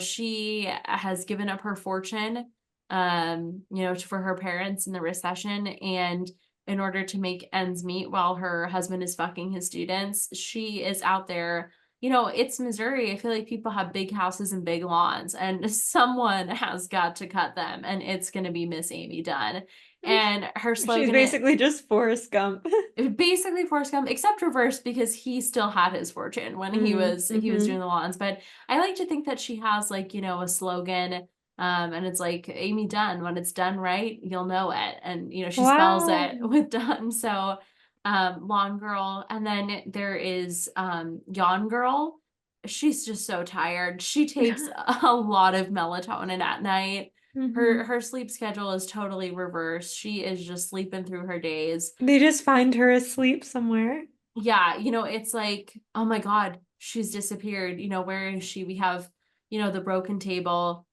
Speaker 2: she has given up her fortune for her parents in the recession and in order to make ends meet while her husband is fucking his students, she is out there. It's Missouri. I feel like people have big houses and big lawns and someone has got to cut them and it's going to be Miss Amy Dunn. And her
Speaker 1: She's
Speaker 2: slogan
Speaker 1: basically just Forrest Gump.
Speaker 2: basically Forrest Gump, except reversed because he still had his fortune when he was doing
Speaker 1: Mm-hmm.
Speaker 2: the lawns. But I like to think that she has like, a slogan. And it's like Amy Dunn, when it's done right, you'll know it. And she spells
Speaker 1: Wow.
Speaker 2: it with Dunn. So Lawn Girl. And then there is Yawn Girl. She's just so tired. She takes a lot of melatonin at night. Her
Speaker 1: Hmm.
Speaker 2: her sleep schedule is totally reversed. She is just sleeping through her days.
Speaker 1: They just find her asleep somewhere.
Speaker 2: Yeah, it's like, oh my God, she's disappeared. Where is she? We have, the broken table,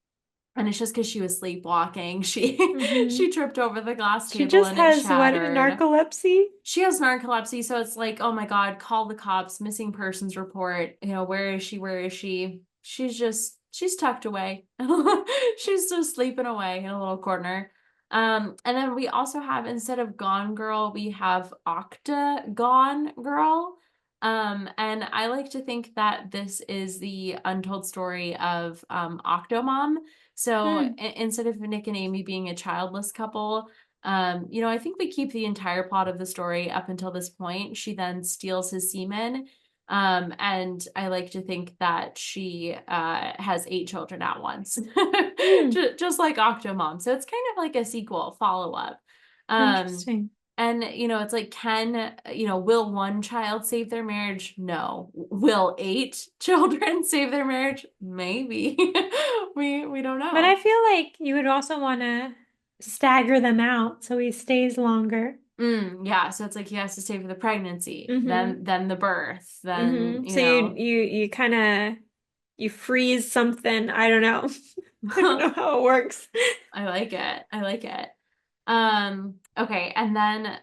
Speaker 2: and it's just because she was sleepwalking. She
Speaker 1: Hmm.
Speaker 2: she tripped over the glass
Speaker 1: She
Speaker 2: table
Speaker 1: just
Speaker 2: and it
Speaker 1: has what,
Speaker 2: shattered.
Speaker 1: narcolepsy?
Speaker 2: She has narcolepsy, so it's like, oh my God, call the cops, missing persons report. Where is she? Where is she? She's tucked away. She's just sleeping away in a little corner. And then we also have, instead of Gone Girl, we have Octagon Girl. And I like to think that this is the untold story of Octomom. So
Speaker 1: Hmm.
Speaker 2: instead of Nick and Amy being a childless couple, I think we keep the entire plot of the story up until this point. She then steals his semen. And I like to think that she has 8 children at once,
Speaker 1: Hmm.
Speaker 2: just like Octomom. So it's kind of like a sequel, follow up. Um,
Speaker 1: Interesting.
Speaker 2: and it's like, will one child save their marriage? No. Will 8 children save their marriage? Maybe. We don't
Speaker 1: But I
Speaker 2: know.
Speaker 1: feel like you would also want to stagger them out so he stays longer.
Speaker 2: Yeah, so it's like he has to stay for the pregnancy,
Speaker 1: Mm-hmm.
Speaker 2: then the birth, then,
Speaker 1: Mm-hmm. So you kind of you freeze something. I don't know. I don't know how it works.
Speaker 2: I like it. I like it. Okay, and then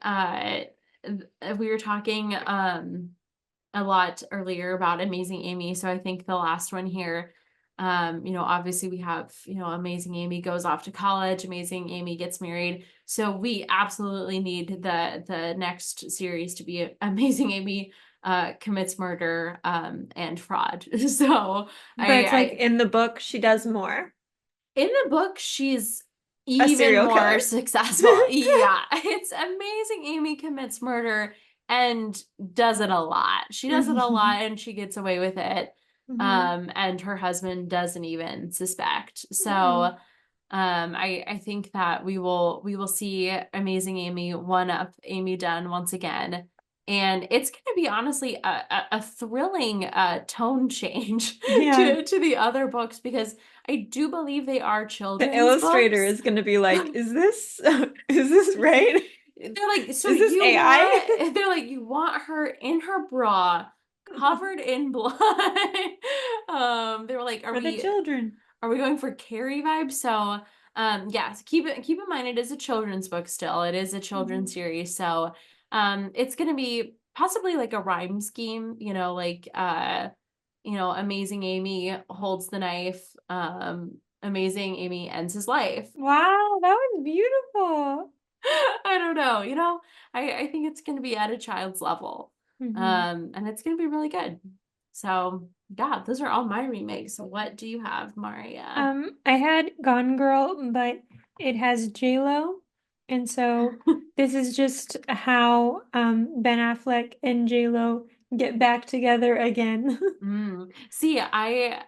Speaker 2: we were talking a lot earlier about Amazing Amy. So I think the last one here, obviously we have, Amazing Amy goes off to college, Amazing Amy gets married. So we absolutely need the next series to be Amazing Amy commits murder and fraud. So
Speaker 1: But it's like
Speaker 2: I
Speaker 1: in the book, she does more.
Speaker 2: in the book, she's
Speaker 1: A
Speaker 2: even
Speaker 1: serial
Speaker 2: more
Speaker 1: killer.
Speaker 2: successful. Yeah, it's Amazing Amy commits murder and does it a lot. She does it a lot and she gets away with it.
Speaker 1: Hmm.
Speaker 2: And her husband doesn't even suspect. So
Speaker 1: Hmm.
Speaker 2: I think that we will see Amazing Amy one up Amy Dunn once again. And it's going to be honestly a thrilling tone change
Speaker 1: Yeah.
Speaker 2: to the other books because I do believe they are
Speaker 1: The
Speaker 2: children's
Speaker 1: illustrator
Speaker 2: books.
Speaker 1: is going to be like, is this is this right?
Speaker 2: They're like, so
Speaker 1: Is this
Speaker 2: you
Speaker 1: AI?
Speaker 2: want, they're like, you want her in her bra, covered in blood. They were like,
Speaker 1: For the children.
Speaker 2: are we going for Carrie vibes? So, yes, keep in mind it is a children's book still. It is a children's
Speaker 1: Hmm.
Speaker 2: series. So, it's gonna be possibly like a rhyme scheme, like Amazing Amy holds the knife, Amazing Amy ends his life.
Speaker 1: Wow, that was beautiful.
Speaker 2: I don't know, I think it's gonna be at a child's level.
Speaker 1: Hmm.
Speaker 2: And it's gonna be really good. So yeah, those are all my remakes. So what do you have, Marriya?
Speaker 1: I had Gone Girl, but it has J-Lo, and so this is just how Ben Affleck and J-Lo get back together again.
Speaker 2: See, I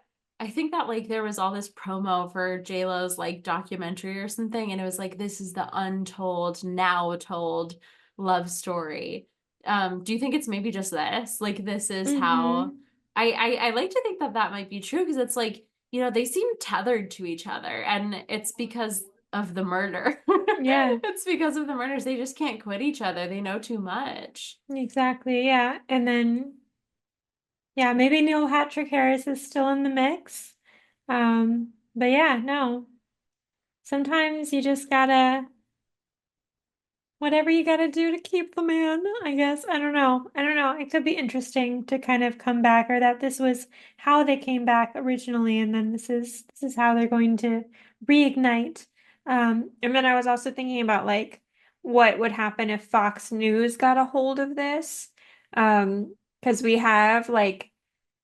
Speaker 2: think that like there was all this promo for JLo's like documentary or something, and it was like this is the untold, now told love story. Do you think it's maybe just this? Like this is how
Speaker 1: Hmm.
Speaker 2: I like to think that that might be true because it's like, they seem tethered to each other, and it's because of the murder.
Speaker 1: Yeah,
Speaker 2: It's because of the murders. They just can't quit each other. They know too much.
Speaker 1: exactly. Yeah, and then yeah, maybe Neil Patrick Harris is still in the mix. But yeah, no. Sometimes you just gotta whatever you gotta do to keep the man, I guess. I don't know. I don't know. It could be interesting to kind of come back, or that this was how they came back originally, and then this is how they're going to reignite. And then I was also thinking about like what would happen if Fox News got a hold of this. Because we have like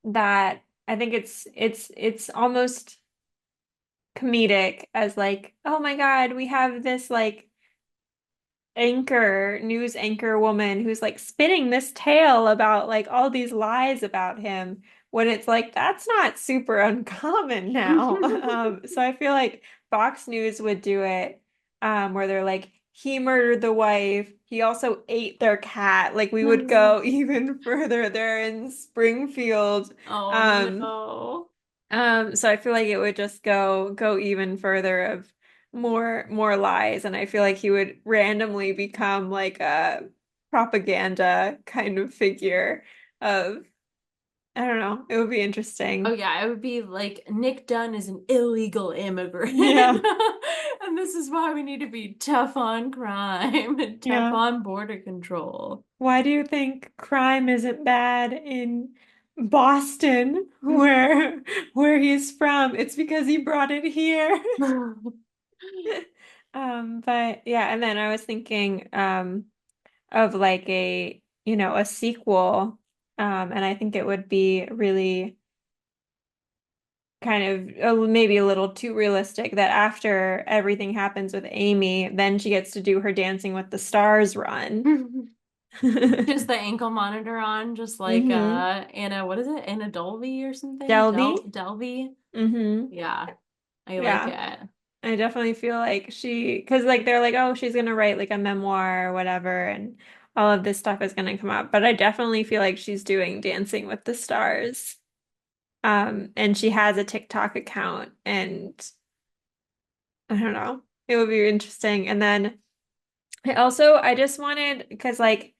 Speaker 1: that, I think it's almost comedic as like, oh my God, we have this like news anchor woman who's like spinning this tale about like all these lies about him when it's like that's not super uncommon now. So I feel like Fox News would do it where they're like he murdered the wife. He also ate their cat. Like we would go even further there in Springfield.
Speaker 2: Oh
Speaker 1: Um,
Speaker 2: no.
Speaker 1: so I feel like it would just go even further of more lies, and I feel like he would randomly become like a propaganda kind of figure of I don't know. It would be
Speaker 2: Oh
Speaker 1: interesting.
Speaker 2: yeah, it would be like Nick Dunn is an illegal immigrant.
Speaker 1: Yeah,
Speaker 2: And this is why we need to be tough on crime and tough
Speaker 1: yeah.
Speaker 2: on border control.
Speaker 1: Why do you think crime isn't bad in Boston, where he's from? It's because he brought it here. But yeah, and then I was thinking of like a sequel. And I think it would be really kind of maybe a little too realistic that after everything happens with Amy, then she gets to do her Dancing with the Stars run.
Speaker 2: Just the ankle monitor on, just like
Speaker 1: hmm
Speaker 2: Anna, what is it? Anna Dolby or something?
Speaker 1: Delby.
Speaker 2: Delby.
Speaker 1: hmm
Speaker 2: Yeah, I like
Speaker 1: Yeah.
Speaker 2: it.
Speaker 1: I definitely feel like because like they're like, oh, she's gonna write like a memoir or whatever, and all of this stuff is gonna come up. But I definitely feel like she's doing Dancing with the Stars. And she has a TikTok account, and I don't know, it would be interesting. And then I just wanted because like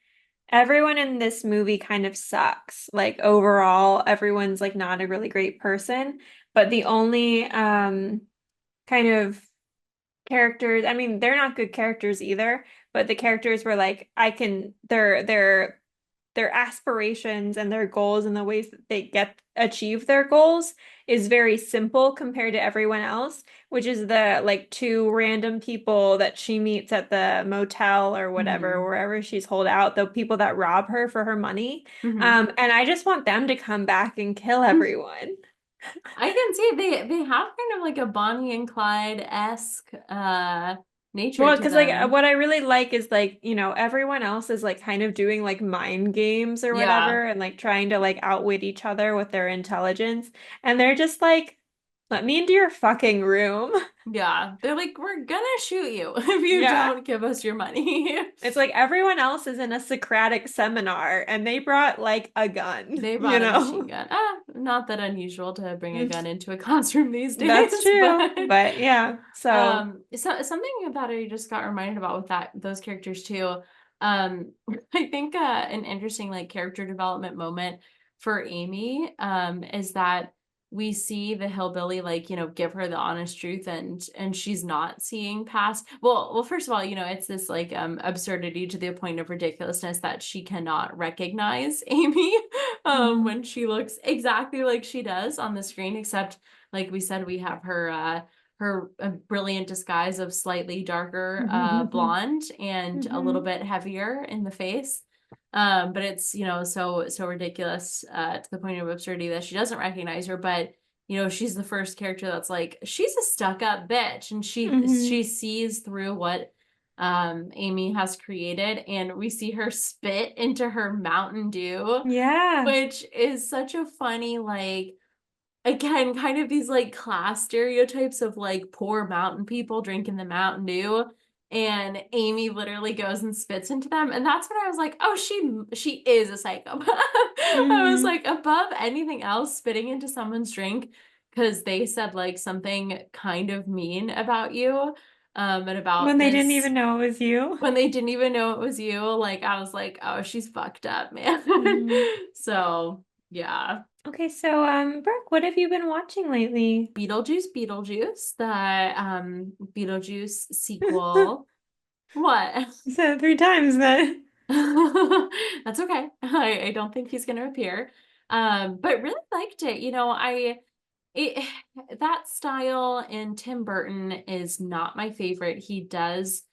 Speaker 1: everyone in this movie kind of sucks. Like overall, everyone's like not a really great person, but the only kind of characters. I mean, they're not good characters either, but the characters were like I can their aspirations and their goals and the ways that they get achieve their goals is very simple compared to everyone else, which is the like two random people that she meets at the motel or whatever,
Speaker 2: Hmm.
Speaker 1: wherever she's holed out, the people that rob her for her money.
Speaker 2: Hmm.
Speaker 1: And I just want them to come back and kill everyone.
Speaker 2: I can see they have kind of like a Bonnie and Clyde-esque nature
Speaker 1: Well,
Speaker 2: to
Speaker 1: because like
Speaker 2: them.
Speaker 1: what I really like is like, everyone else is like kind of doing like mind games or
Speaker 2: Yeah.
Speaker 1: whatever and like trying to like outwit each other with their intelligence. And they're just like, let me into your fucking room.
Speaker 2: Yeah. They're like, we're gonna shoot you if you
Speaker 1: Yeah.
Speaker 2: don't give us your money.
Speaker 1: It's like everyone else is in a Socratic seminar and they brought like a gun,
Speaker 2: They
Speaker 1: you
Speaker 2: brought a machine
Speaker 1: know?
Speaker 2: gun. Not that unusual to bring a gun into a classroom these
Speaker 1: That's
Speaker 2: days,
Speaker 1: true.
Speaker 2: but
Speaker 1: But yeah, so
Speaker 2: something about it I just got reminded about with those characters too. I think an interesting like character development moment for Amy is that we see the hillbilly like give her the honest truth, and she's not seeing past. Well, first of all, it's this like absurdity to the point of ridiculousness that she cannot recognize Amy
Speaker 1: mhm.
Speaker 2: when she looks exactly like she does on the screen, except like we said, we have her brilliant disguise of slightly darker blonde and a little
Speaker 1: Mhm.
Speaker 2: bit heavier in the face. But it's so ridiculous to the point of absurdity that she doesn't recognize her. But she's the first character that's like she's a stuck-up bitch, and she
Speaker 1: Mhm.
Speaker 2: sees through what Amy has created, and we see her spit into her Mountain Dew,
Speaker 1: Yeah.
Speaker 2: which is such a funny like again, kind of these like class stereotypes of like poor mountain people drinking the Mountain Dew. And Amy literally goes and spits into them. And that's when I was like, oh, she is a psychopath. I was
Speaker 1: Mhm.
Speaker 2: like, above anything else, spitting into someone's drink because they said like something kind of mean about you. And
Speaker 1: When
Speaker 2: about
Speaker 1: they didn't
Speaker 2: this
Speaker 1: even know it was you.
Speaker 2: when they didn't even know it was you. Like I was like, oh, she's fucked up, man.
Speaker 1: Mhm.
Speaker 2: So yeah.
Speaker 1: Okay, so Brooke, what have you been watching lately?
Speaker 2: Beetlejuice, the Beetlejuice sequel. What?
Speaker 1: So 3 times then.
Speaker 2: That's okay. I don't think he's gonna appear. But really liked it. It that style in Tim Burton is not my favorite. He does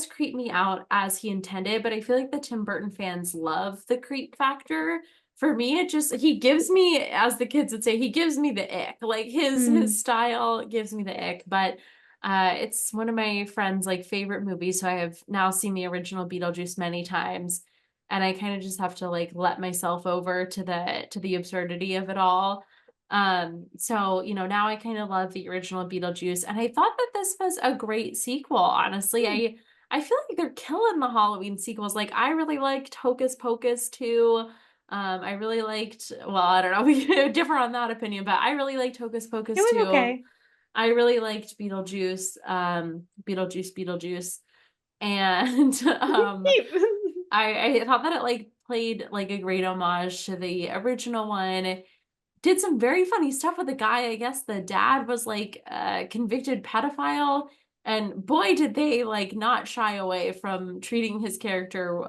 Speaker 2: creep me out as he intended, but I feel like the Tim Burton fans love the creep factor. For me, he gives me, as the kids would say, he gives me the ick. Like his
Speaker 1: Hmm.
Speaker 2: style gives me the ick, but it's one of my friends' like favorite movies, so I have now seen the original Beetlejuice many times, and I kind of just have to like let myself over to the absurdity of it all. So now I kind of love the original Beetlejuice, and I thought that this was a great sequel, honestly.
Speaker 1: Hmm.
Speaker 2: I feel like they're killing the Halloween sequels. Like I really liked Hocus Pocus too. I really liked, well, I don't know, we differ on that opinion, but I really liked Hocus
Speaker 1: It
Speaker 2: Pocus
Speaker 1: was
Speaker 2: too.
Speaker 1: okay.
Speaker 2: I really liked Beetlejuice, and I thought that it like played like a great homage to the original one. Did some very funny stuff with the guy. I guess the dad was like a convicted pedophile, and boy, did they like not shy away from treating his character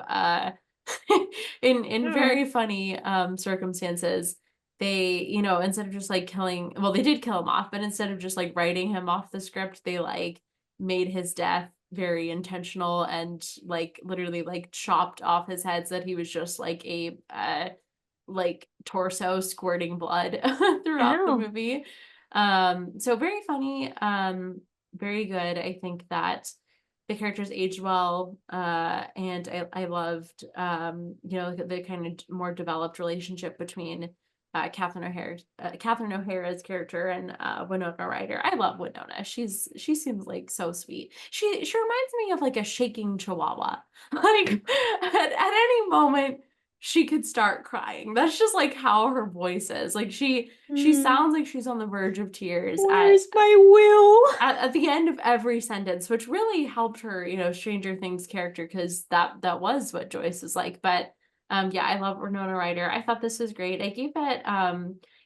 Speaker 2: in
Speaker 1: Oh.
Speaker 2: very funny circumstances. They, instead of just like killing, well, they did kill him off, but instead of just like writing him off the script, they like made his death very intentional and like literally like chopped off his head so that he was just like a like torso squirting blood throughout the
Speaker 1: Ow.
Speaker 2: movie. So very funny, very good. I think that the characters aged well, and I loved, you know, the kind of more developed relationship between Catherine O'Hara's character and Winona Ryder. I love Winona. She seems like so sweet. She reminds me of like a shaking chihuahua. Like at any moment she could start crying. That's just like how her voice is. Like she
Speaker 1: Mm.
Speaker 2: sounds like she's on the verge of tears
Speaker 1: Where's my will?
Speaker 2: at the end of every sentence, which really helped her, you know, Stranger Things character, because that was what Joyce is like. But yeah, I love Winona Ryder. I thought this was great. I gave it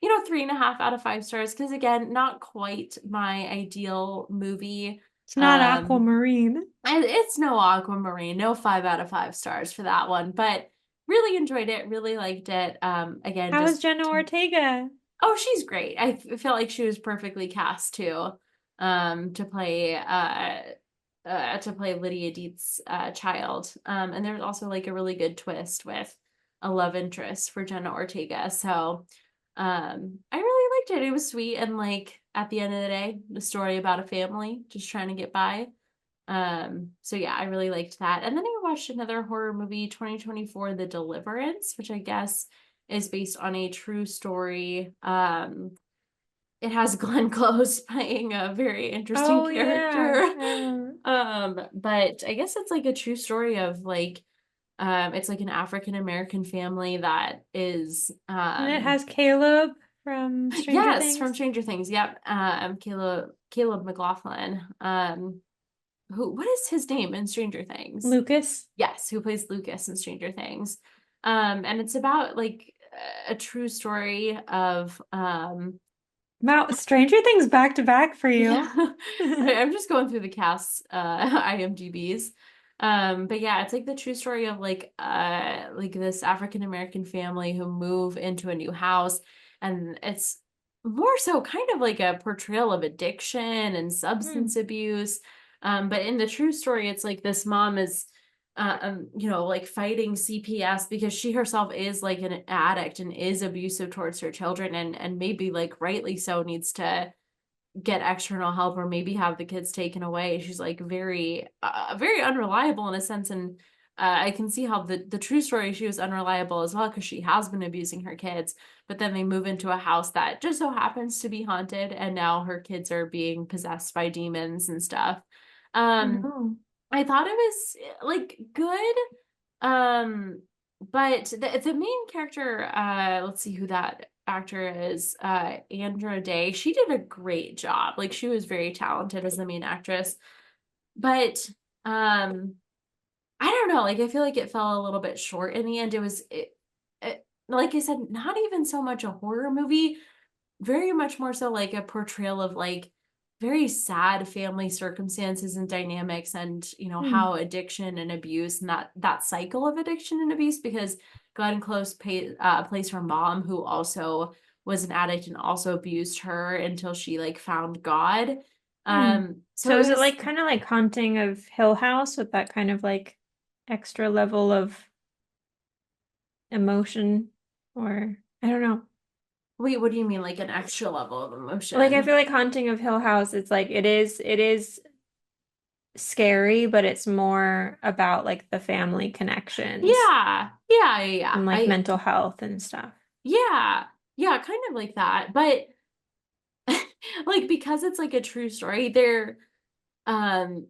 Speaker 2: you know, 3.5 out of 5 stars, because again, not quite my ideal movie.
Speaker 1: It's not
Speaker 2: Um
Speaker 1: aquamarine.
Speaker 2: and it's no Aquamarine, no 5 out of 5 stars for that one, but really enjoyed it, really liked it. Again,
Speaker 1: How is
Speaker 2: just
Speaker 1: Jenna Ortega?
Speaker 2: oh, she's great. I feel like she was perfectly cast too, to play Lydia Deet's child. And there was also like a really good twist with a love interest for Jenna Ortega. So, I really liked it. It was sweet, and like at the end of the day, the story about a family just trying to get by. So yeah, I really liked that. And then I watched another horror movie, 2024, The Deliverance, which I guess is based on a true story. It has Glenn Close playing a very interesting
Speaker 1: Oh yeah.
Speaker 2: character. But I guess it's like a true story of like, it's like an African American family that is
Speaker 1: And it has Caleb from Stranger
Speaker 2: yes, from
Speaker 1: Things.
Speaker 2: Stranger Things. Yep. Caleb McLaughlin. Who what is his name in Stranger Things?
Speaker 1: Lucas.
Speaker 2: Yes, who plays Lucas in Stranger Things. And it's about like a true story of
Speaker 1: Wow, Stranger Things back to back for you.
Speaker 2: yeah. I'm just going through the cast's IMDb's. But yeah, it's like the true story of like this African American family who move into a new house, and it's more so kind of like a portrayal of addiction and
Speaker 1: Hmm.
Speaker 2: substance abuse. But in the true story, it's like this mom is you know, like fighting CPS because she herself is like an addict and is abusive towards her children, and maybe like rightly so needs to get external help or maybe have the kids taken away. She's like very unreliable in a sense, and I can see how the true story, she was unreliable as well because she has been abusing her kids. But then they move into a house that just so happens to be haunted, and now her kids are being possessed by demons and stuff. Um,
Speaker 1: No.
Speaker 2: I thought it was like good. Um, but the main character, let's see who that actor is, Andra Day. She did a great job. Like she was very talented as the main actress. But um, I don't know. Like I feel like it fell a little bit short in the end. It like I said, not even so much a horror movie, very much more so like a portrayal of like very sad family circumstances and dynamics, and you know
Speaker 1: Hmm.
Speaker 2: how addiction and abuse and that cycle of addiction and abuse, because Glenn Close plays her mom, who also was an addict and also abused her until she like found God.
Speaker 1: Hmm.
Speaker 2: So
Speaker 1: So
Speaker 2: it
Speaker 1: is it
Speaker 2: was
Speaker 1: like kind of like Haunting of Hill House with that kind of like extra level of emotion or I don't know.
Speaker 2: wait, what do you mean like an extra level of
Speaker 1: Like I
Speaker 2: emotion?
Speaker 1: feel like Haunting of Hill House, it's like it is scary, but it's more about like the family connections
Speaker 2: Yeah.
Speaker 1: and like
Speaker 2: I
Speaker 1: mental health and stuff.
Speaker 2: yeah, yeah, kind of like that. But like because it's like a true story, they're um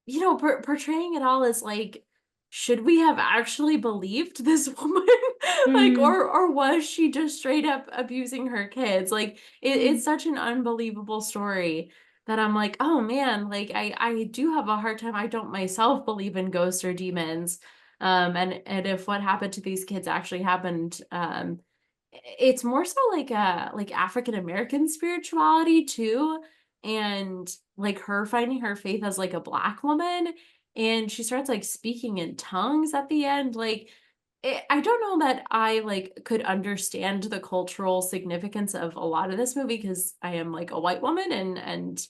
Speaker 2: you know, portraying it all as like, should we have actually believed this woman? Like,
Speaker 1: Hmm.
Speaker 2: or was she just straight up abusing her kids? Like,
Speaker 1: Hmm.
Speaker 2: it's such an unbelievable story that I'm like, oh man, like I do have a hard time. I don't myself believe in ghosts or demons. And if what happened to these kids actually happened, it's more so like a like African American spirituality too, and like her finding her faith as like a black woman, and she starts like speaking in tongues at the end. Like I don't know that I like could understand the cultural significance of a lot of this movie because I am like a white woman and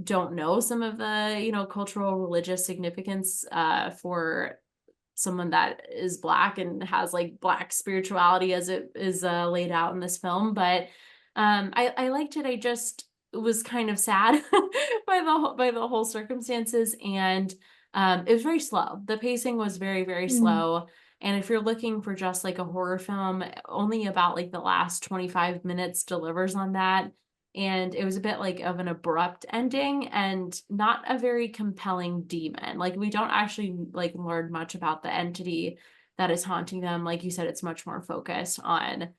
Speaker 2: don't know some of the, you know, cultural religious significance for someone that is Black and has like Black spirituality as it is laid out in this film. But I liked it. I just was kind of sad by the whole circumstances, and it was very slow. The pacing was very, very
Speaker 1: Mm.
Speaker 2: slow. And if you're looking for just like a horror film, only about like the last 25 minutes delivers on that. And it was a bit like of an abrupt ending and not a very compelling demon. Like we don't actually like learn much about the entity that is haunting them. Like you said, it's much more focused on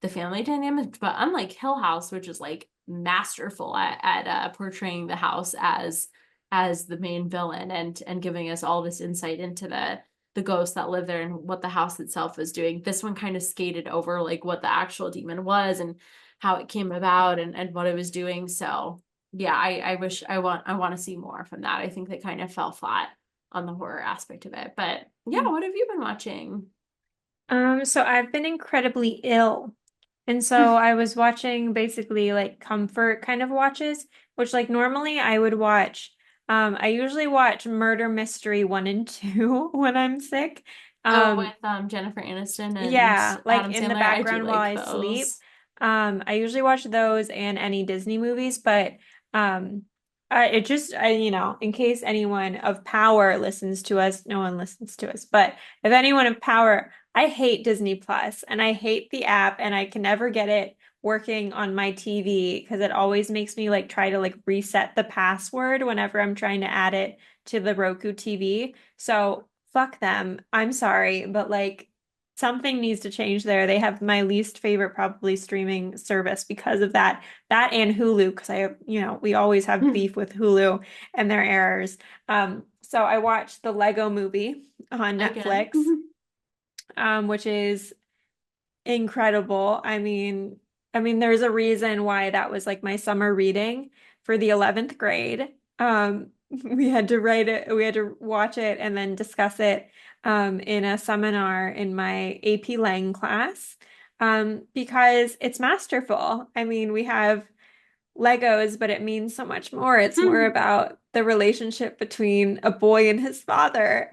Speaker 2: the family dynamics. But unlike Hill House, which is like masterful at portraying the house as the main villain and giving us all this insight into the ghosts that live there and what the house itself is doing. This one kind of skated over like what the actual demon was and how it came about and what it was doing. So yeah, I wish I want to see more from that. I think they kind of fell flat on the horror aspect of it. But yeah, what have you been watching?
Speaker 1: So I've been incredibly ill. And so I was watching basically like comfort kind of watches, which like normally I would watch. I usually watch Murder Mystery 1 and 2 when I'm sick.
Speaker 2: Oh,
Speaker 1: Um,
Speaker 2: with Jennifer Aniston and
Speaker 1: yeah, like
Speaker 2: Adam
Speaker 1: in the
Speaker 2: Sandler. I do
Speaker 1: background while
Speaker 2: like
Speaker 1: I sleep.
Speaker 2: those.
Speaker 1: I usually watch those and any Disney movies, but um it just in case anyone of power listens to us, no one listens to us, but if anyone of power, I hate Disney Plus and I hate the app and I can never get it working on my TV because it always makes me like try to like reset the password whenever I'm trying to add it to the Roku TV. So fuck them. I'm sorry, but like something needs to change there. They have my least favorite probably streaming service because of that. That and Hulu, because I have, we always have beef with Hulu and their errors. So I watched the Lego movie on
Speaker 2: Again.
Speaker 1: Netflix, which is incredible. I mean, there's a reason why that was like my summer reading for the 11th grade. We had to write it, we had to watch it and then discuss it in a seminar in my AP Lang class because it's masterful. I mean, we have Legos, but it means so much more. It's more about the relationship between a boy and his father.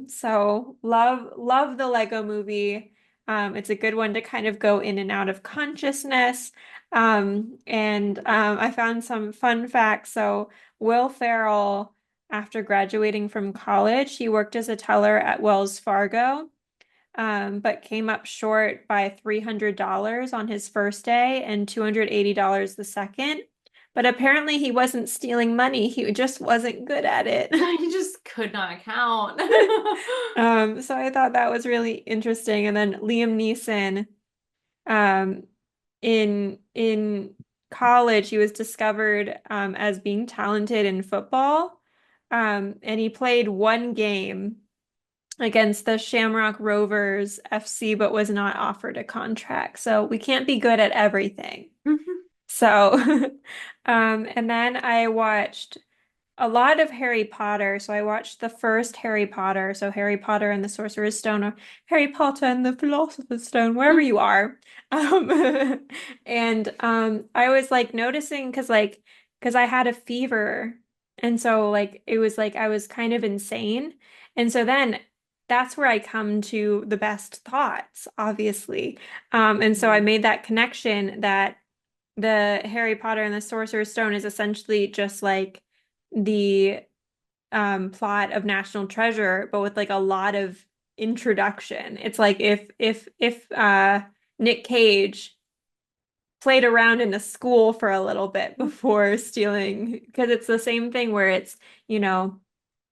Speaker 1: So love the Lego movie. It's a good one to kind of go in and out of consciousness. And I found some fun facts. So Will Ferrell, after graduating from college, he worked as a teller at Wells Fargo but came up short by $300 on his first day and $280 the second. But apparently he wasn't stealing money. He just wasn't good at it.
Speaker 2: I just could not count.
Speaker 1: So I thought that was really interesting. And then Liam Neeson, um, in college, he was discovered as being talented in football. And he played one game against the Shamrock Rovers FC, but was not offered a contract. So we can't be good at everything. So, and then I watched a lot of Harry Potter. So I watched the first Harry Potter. So Harry Potter and the Sorcerer's Stone, or Harry Potter and the Philosopher's Stone, wherever you are. And I was like noticing because I had a fever. And so like it was like I was kind of insane. And so then that's where I come to the best thoughts, obviously. And so I made that connection that the Harry Potter and the Sorcerer's Stone is essentially just like the plot of National Treasure, but with like a lot of introduction. It's like if Nick Cage played around in a school for a little bit before stealing, because it's the same thing where it's, you know,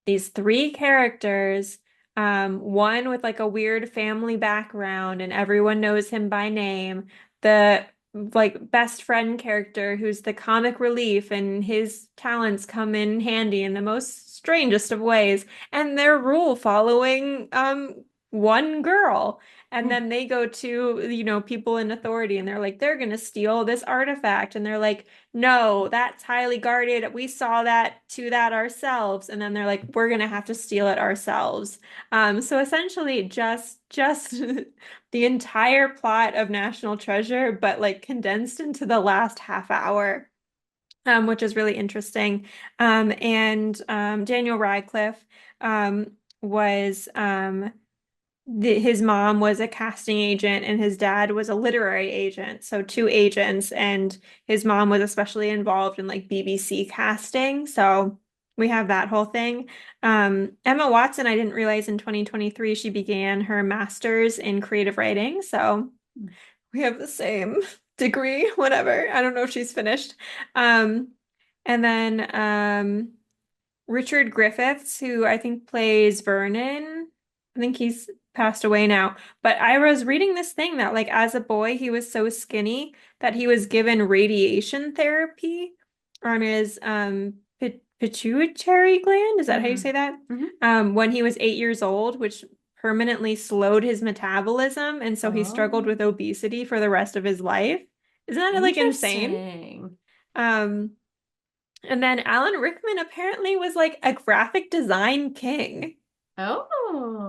Speaker 1: these three characters, one with like a weird family background and everyone knows him by name. The like best friend character who's the comic relief and his talents come in handy in the most strangest of ways. And they're rule following one girl. And then they go to, people in authority and they're like, they're gonna steal this artifact. And they're like, no, that's highly guarded. We saw that ourselves. And then they're like, we're gonna have to steal it ourselves. So essentially just the entire plot of National Treasure, but like condensed into the last half hour. Which is really interesting. And Daniel Radcliffe was his mom was a casting agent and his dad was a literary agent. So two agents, and his mom was especially involved in like BBC casting. So we have that whole thing. Emma Watson, I didn't realize in 2023 she began her master's in creative writing. So we have the same degree, whatever. I don't know if she's finished. Um, and then Richard Griffiths, who I think plays Vernon. I think he's passed away now. But I was reading this thing that, like, as a boy, he was so skinny that he was given radiation therapy on his pituitary gland. Is that how you
Speaker 2: Mm-hmm.
Speaker 1: say that?
Speaker 2: Mm-hmm.
Speaker 1: When he was 8 years old, which permanently slowed his metabolism, and so he struggled with
Speaker 2: Oh,
Speaker 1: obesity for the rest of his life. Isn't that like insane?
Speaker 2: interesting.
Speaker 1: Um, and then Alan Rickman apparently was like a graphic design king.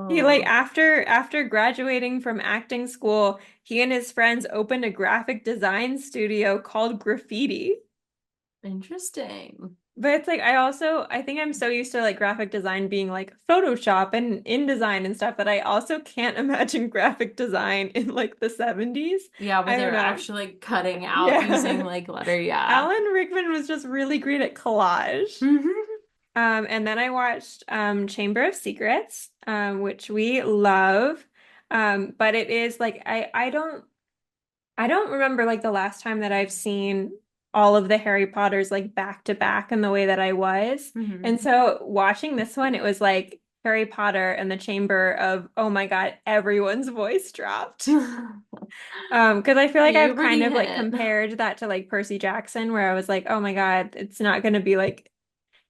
Speaker 1: He like
Speaker 2: Oh,
Speaker 1: after graduating from acting school, he and his friends opened a graphic design studio called Graffiti.
Speaker 2: interesting.
Speaker 1: But it's like I think I'm so used to like graphic design being like Photoshop and InDesign and stuff that I also can't imagine graphic design in like the 70s.
Speaker 2: Yeah, where
Speaker 1: I don't
Speaker 2: they're
Speaker 1: know.
Speaker 2: actually like cutting out using
Speaker 1: Yeah.
Speaker 2: like letter, yeah.
Speaker 1: Alan Rickman was just really great at collage.
Speaker 2: Mm-hmm.
Speaker 1: And then I watched Chamber of Secrets, which we love. But it is like I don't remember like the last time that I've seen all of the Harry Potters like back to back in the way that I was. And
Speaker 2: Mm-hmm.
Speaker 1: so watching this one, it was like Harry Potter and the Chamber of, oh my God, everyone's voice dropped. Because I feel like I've kind
Speaker 2: Puberty
Speaker 1: of like
Speaker 2: hit.
Speaker 1: compared that to like Percy Jackson, where I was like, oh my God, it's not going to be like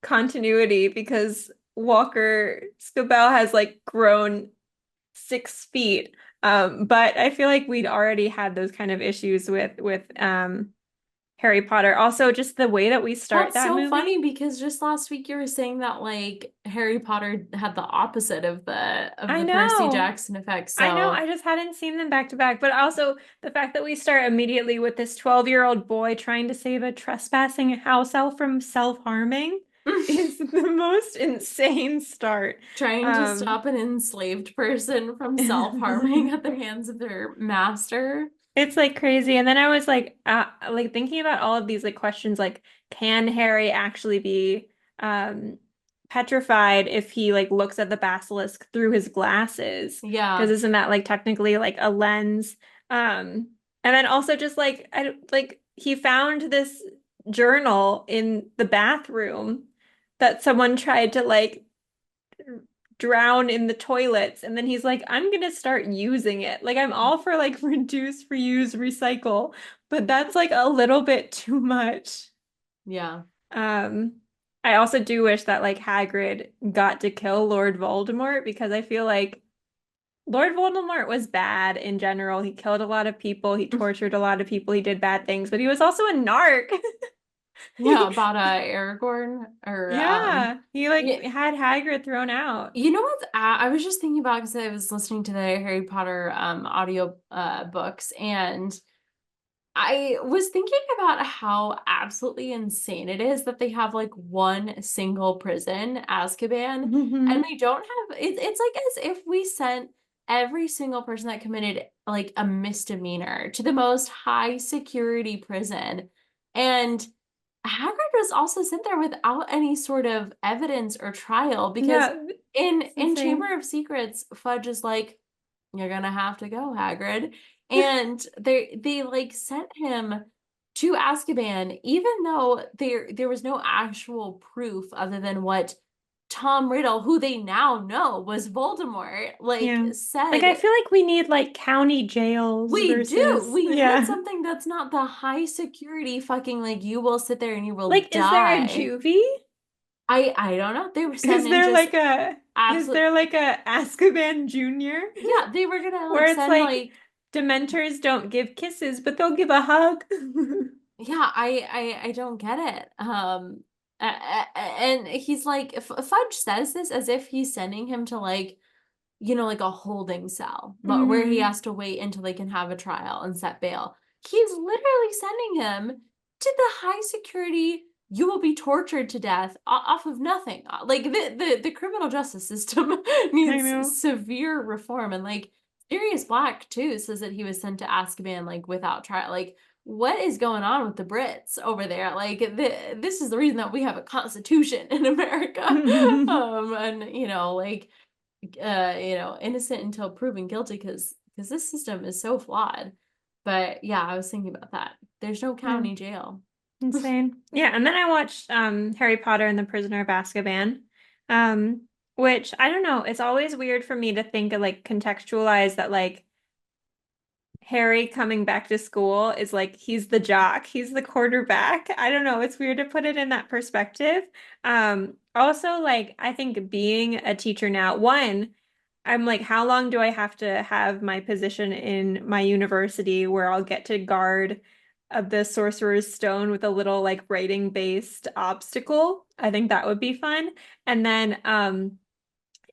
Speaker 1: continuity because Walker Scobell has like grown 6 feet. But I feel like we'd already had those kind of issues with Harry Potter. Also, just the way that we start
Speaker 2: That's
Speaker 1: that
Speaker 2: so
Speaker 1: movie.
Speaker 2: funny because just last week you were saying that like Harry Potter had the opposite of
Speaker 1: I
Speaker 2: the Percy
Speaker 1: know.
Speaker 2: Jackson effect.
Speaker 1: I know.
Speaker 2: So
Speaker 1: I just hadn't seen them back to back. But also the fact that we start immediately with this 12-year-old boy trying to save a trespassing house elf from self-harming is the most insane start.
Speaker 2: trying to
Speaker 1: Um,
Speaker 2: stop an enslaved person from self-harming at the hands of their master.
Speaker 1: It's like crazy. And then I was like thinking about all of these like questions like can Harry actually be um petrified if he like looks at the basilisk through his glasses? Because
Speaker 2: Yeah.
Speaker 1: isn't that like technically like a lens? And then also just like like he found this journal in the bathroom that someone tried to like drown in the toilets. And then he's like, I'm gonna start using it. Like I'm all for like reduce, reuse, recycle, but that's like a little bit too much.
Speaker 2: Yeah.
Speaker 1: Um, I also do wish that like Hagrid got to kill Lord Voldemort because I feel like Lord Voldemort was bad in general. He killed a lot of people, he tortured a lot of people, he did bad things, but he was also a narc.
Speaker 2: Yeah, about Aragorn or
Speaker 1: Yeah, he like
Speaker 2: yeah,
Speaker 1: had Hagrid thrown out.
Speaker 2: you know what? I was just thinking about because I was listening to the Harry Potter audio books, and I was thinking about how absolutely insane it is that they have like one single prison, Azkaban, and
Speaker 1: Hmm.
Speaker 2: they don't have it's like as if we sent every single person that committed like a misdemeanor to the most high security prison. And Hagrid was also sent there without any sort of evidence or trial because
Speaker 1: Yeah,
Speaker 2: in
Speaker 1: it's
Speaker 2: Chamber
Speaker 1: insane.
Speaker 2: of Secrets, Fudge is like, "You're gonna have to go, Hagrid," and they like sent him to Azkaban, even though there was no actual proof other than what Tom Riddle, who they now know was Voldemort, like
Speaker 1: Yeah. Like I
Speaker 2: said.
Speaker 1: feel like we need like county jails
Speaker 2: We do.
Speaker 1: versus
Speaker 2: We need
Speaker 1: yeah.
Speaker 2: something that's not the high security fucking like you will sit there and you will
Speaker 1: Like is there a
Speaker 2: die.
Speaker 1: juvie?
Speaker 2: I don't know. They were sending just
Speaker 1: Is
Speaker 2: absolute
Speaker 1: there like a Azkaban Junior
Speaker 2: yeah, they were gonna
Speaker 1: where
Speaker 2: like
Speaker 1: it's
Speaker 2: send
Speaker 1: like
Speaker 2: like
Speaker 1: Dementors don't give kisses, but they'll give a hug?
Speaker 2: yeah, I don't get it. And he's like Fudge says this as if he's sending him to like like a holding cell, but where he
Speaker 1: Hmm.
Speaker 2: has to wait until they can have a trial and set bail. He's literally sending him to the high security you will be tortured to death off of nothing. Like the criminal justice system
Speaker 1: I
Speaker 2: needs
Speaker 1: know.
Speaker 2: severe reform. And like Sirius Black too says that he was sent to Azkaban like without trial. Like what is going on with the Brits over there? Like this is the reason that we have a constitution in America. And like innocent until proven guilty because this system is so flawed. But yeah, I was thinking about that. There's no
Speaker 1: Yeah.
Speaker 2: county jail.
Speaker 1: Insane. Yeah, and then I watched Harry Potter and the Prisoner of Azkaban. Um, which I don't know, it's always weird for me to think of like contextualize that like Harry coming back to school is like he's the jock, he's the quarterback. I don't know, it's weird to put it in that perspective. Also like I think being a teacher now, one, I'm like, how long do I have to have my position in my university where I'll get to guard the Sorcerer's Stone with a little like writing based obstacle? I think that would be fun. And then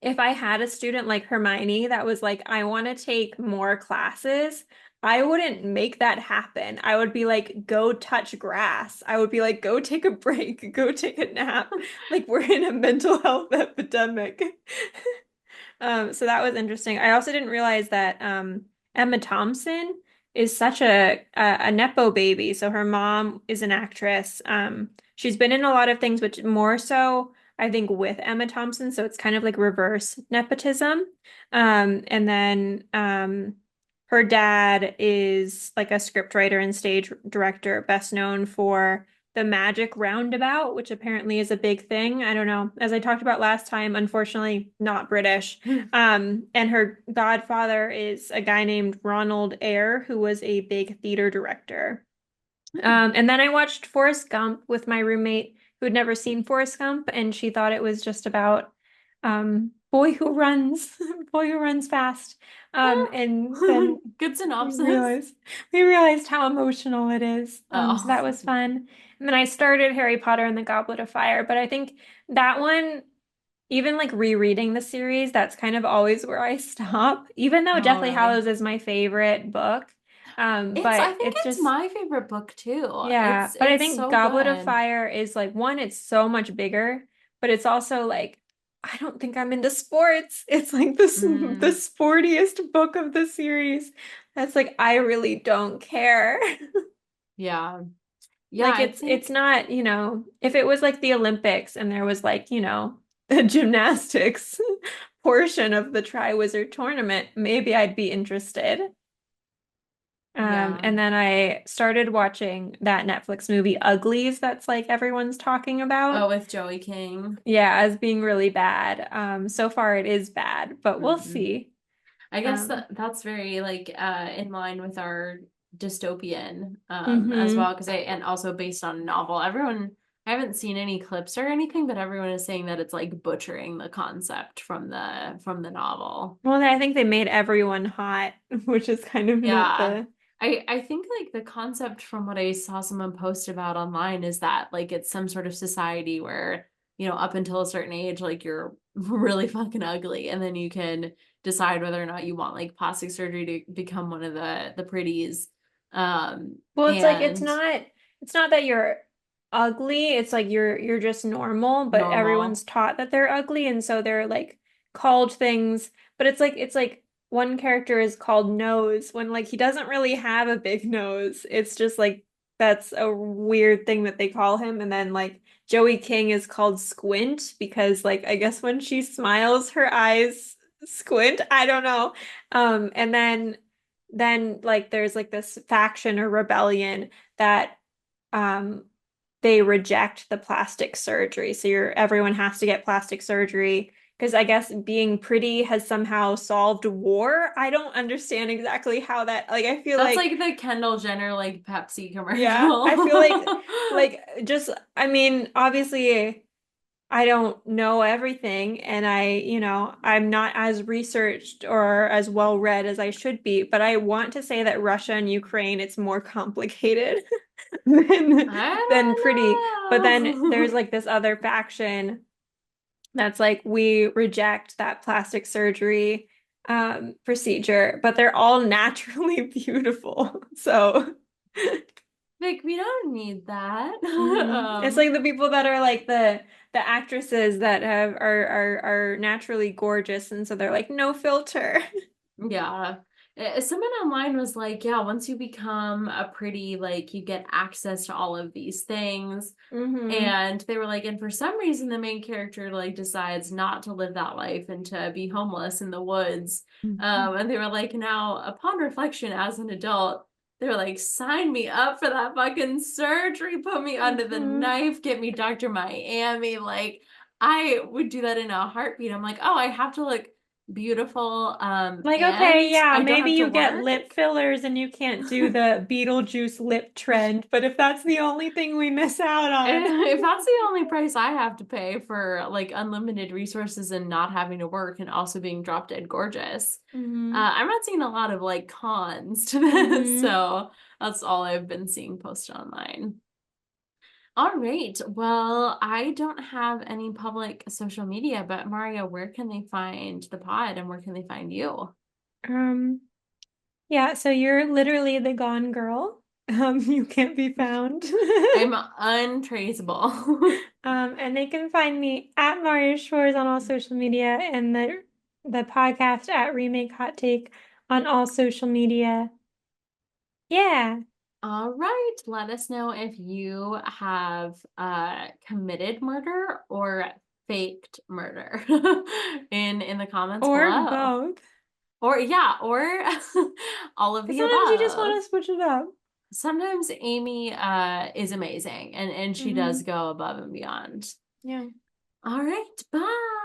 Speaker 1: if I had a student like Hermione that was like, I want to take more classes, I wouldn't make that happen. I would be like, go touch grass. I would be like, go take a break, go take a nap. Like, we're in a mental health epidemic. So that was interesting. I also didn't realize that Emma Thompson is such a nepo baby. So her mom is an actress. She's been in a lot of things, which more so I think with Emma Thompson. So it's kind of like reverse nepotism. And then her dad is like a scriptwriter and stage director, best known for the Magic Roundabout, which apparently is a big thing. I don't know. As I talked about last time, unfortunately, not British. And her godfather is a guy named Ronald Eyre, who was a big theater director. And then I watched Forrest Gump with my roommate who had never seen Forrest Gump, and she thought it was just about boy who runs, boy who runs fast. And then
Speaker 2: Good
Speaker 1: we
Speaker 2: synopsis.
Speaker 1: realized we realized how emotional it is. So
Speaker 2: Oh,
Speaker 1: that was fun. And then I started Harry Potter and the Goblet of Fire, but I think that one, even like rereading the series, that's kind of always where I stop, even though
Speaker 2: oh,
Speaker 1: Deathly
Speaker 2: really?
Speaker 1: Hallows is my favorite book.
Speaker 2: I
Speaker 1: But
Speaker 2: think
Speaker 1: it's
Speaker 2: it's
Speaker 1: just
Speaker 2: my favorite book too.
Speaker 1: yeah, but I
Speaker 2: It's
Speaker 1: think
Speaker 2: so
Speaker 1: Goblet of
Speaker 2: good.
Speaker 1: Fire is like one, it's so much bigger, but it's also like I don't think I'm into sports. It's like the
Speaker 2: Mm,
Speaker 1: sportiest book of the series. That's like I really don't care.
Speaker 2: yeah. Yeah,
Speaker 1: Like
Speaker 2: I
Speaker 1: it's
Speaker 2: think
Speaker 1: not, if it was like the Olympics and there was like, the gymnastics portion of the Triwizard Tournament, maybe I'd be interested.
Speaker 2: yeah.
Speaker 1: And then I started watching that Netflix movie Uglies that's like everyone's talking
Speaker 2: Oh,
Speaker 1: about.
Speaker 2: with Joey King.
Speaker 1: Yeah, as being really bad. So far it is bad, but we'll
Speaker 2: Mm-mm.
Speaker 1: see.
Speaker 2: I guess
Speaker 1: Um,
Speaker 2: that's very like in line with our dystopian as
Speaker 1: hmm
Speaker 2: well because I and also based on a novel. Everyone I haven't seen any clips or anything, but everyone is saying that it's like butchering the concept from the novel.
Speaker 1: Well, I think they made everyone hot, which is kind of not
Speaker 2: Yeah.
Speaker 1: the
Speaker 2: I think like the concept from what I saw someone post about online is that like it's some sort of society where, up until a certain age, like you're really fucking ugly and then you can decide whether or not you want like plastic surgery to become one of the pretties.
Speaker 1: Well, it's like
Speaker 2: And
Speaker 1: it's not that you're ugly, it's like you're just normal, but
Speaker 2: normal.
Speaker 1: everyone's taught that they're ugly and so they're like called things, but it's like one character is called Nose when like he doesn't really have a big nose. It's just like that's a weird thing that they call him and then like Joey King is called Squint because like I guess when she smiles her eyes squint. I don't know. And then like there's like this faction or rebellion that um they reject the plastic surgery. So everyone has to get plastic surgery because I guess being pretty has somehow solved war. I don't understand exactly how that like I feel
Speaker 2: That's
Speaker 1: like
Speaker 2: like the Kendall Jenner like Pepsi
Speaker 1: yeah, I feel
Speaker 2: commercial.
Speaker 1: like just I mean obviously I don't know everything and I'm not as researched or as well read as I should be, but I want to say that Russia and Ukraine, it's more complicated than pretty. But
Speaker 2: I
Speaker 1: then
Speaker 2: don't
Speaker 1: there's
Speaker 2: know.
Speaker 1: like this other faction that's like we reject that plastic surgery procedure, but they're all naturally beautiful. So
Speaker 2: Like, we don't need that.
Speaker 1: It's like the people that are like the actresses that have are naturally gorgeous, and so they're like no filter.
Speaker 2: Yeah. Someone online was like, yeah, once you become a pretty, like, you get access to all of these things.
Speaker 1: Hmm.
Speaker 2: And they were like, and for some reason, the main character, like, decides not to live that life and to be homeless in the woods. And they were like, now, upon reflection as an adult, they were like, sign me up for that fucking surgery, put me under the
Speaker 1: Hmm.
Speaker 2: knife, get me Dr. Miami. Like, I would do that in a heartbeat. I'm like, oh, I have to look beautiful,
Speaker 1: Like, okay,
Speaker 2: and
Speaker 1: yeah,
Speaker 2: I don't
Speaker 1: maybe
Speaker 2: have to
Speaker 1: you get
Speaker 2: work.
Speaker 1: lip fillers and you can't do the Beetlejuice lip trend, but if that's the only thing we miss out on.
Speaker 2: If that's the only price I have to pay for like unlimited resources and not having to work and also being drop dead gorgeous,
Speaker 1: Hmm.
Speaker 2: I'm not seeing a lot of like cons to this.
Speaker 1: Hmm.
Speaker 2: So that's all I've been seeing posted online. All right. Well, I don't have any public social media, but Marriya, where can they find the pod and where can they find you?
Speaker 1: Um, yeah, so you're literally the gone girl. You can't be found.
Speaker 2: I'm untraceable.
Speaker 1: And they can find me at Marriya Schwarz on all social media and the podcast at Remake Hot Take on all social media. Yeah.
Speaker 2: All right. Let us know if you have committed murder or faked murder in the comments
Speaker 1: Or
Speaker 2: below.
Speaker 1: both.
Speaker 2: Or yeah, or all of the
Speaker 1: Sometimes you just
Speaker 2: above.
Speaker 1: want to switch it up.
Speaker 2: Sometimes Amy is amazing and she does
Speaker 1: Hmm.
Speaker 2: go above and beyond.
Speaker 1: Yeah.
Speaker 2: All right. Bye.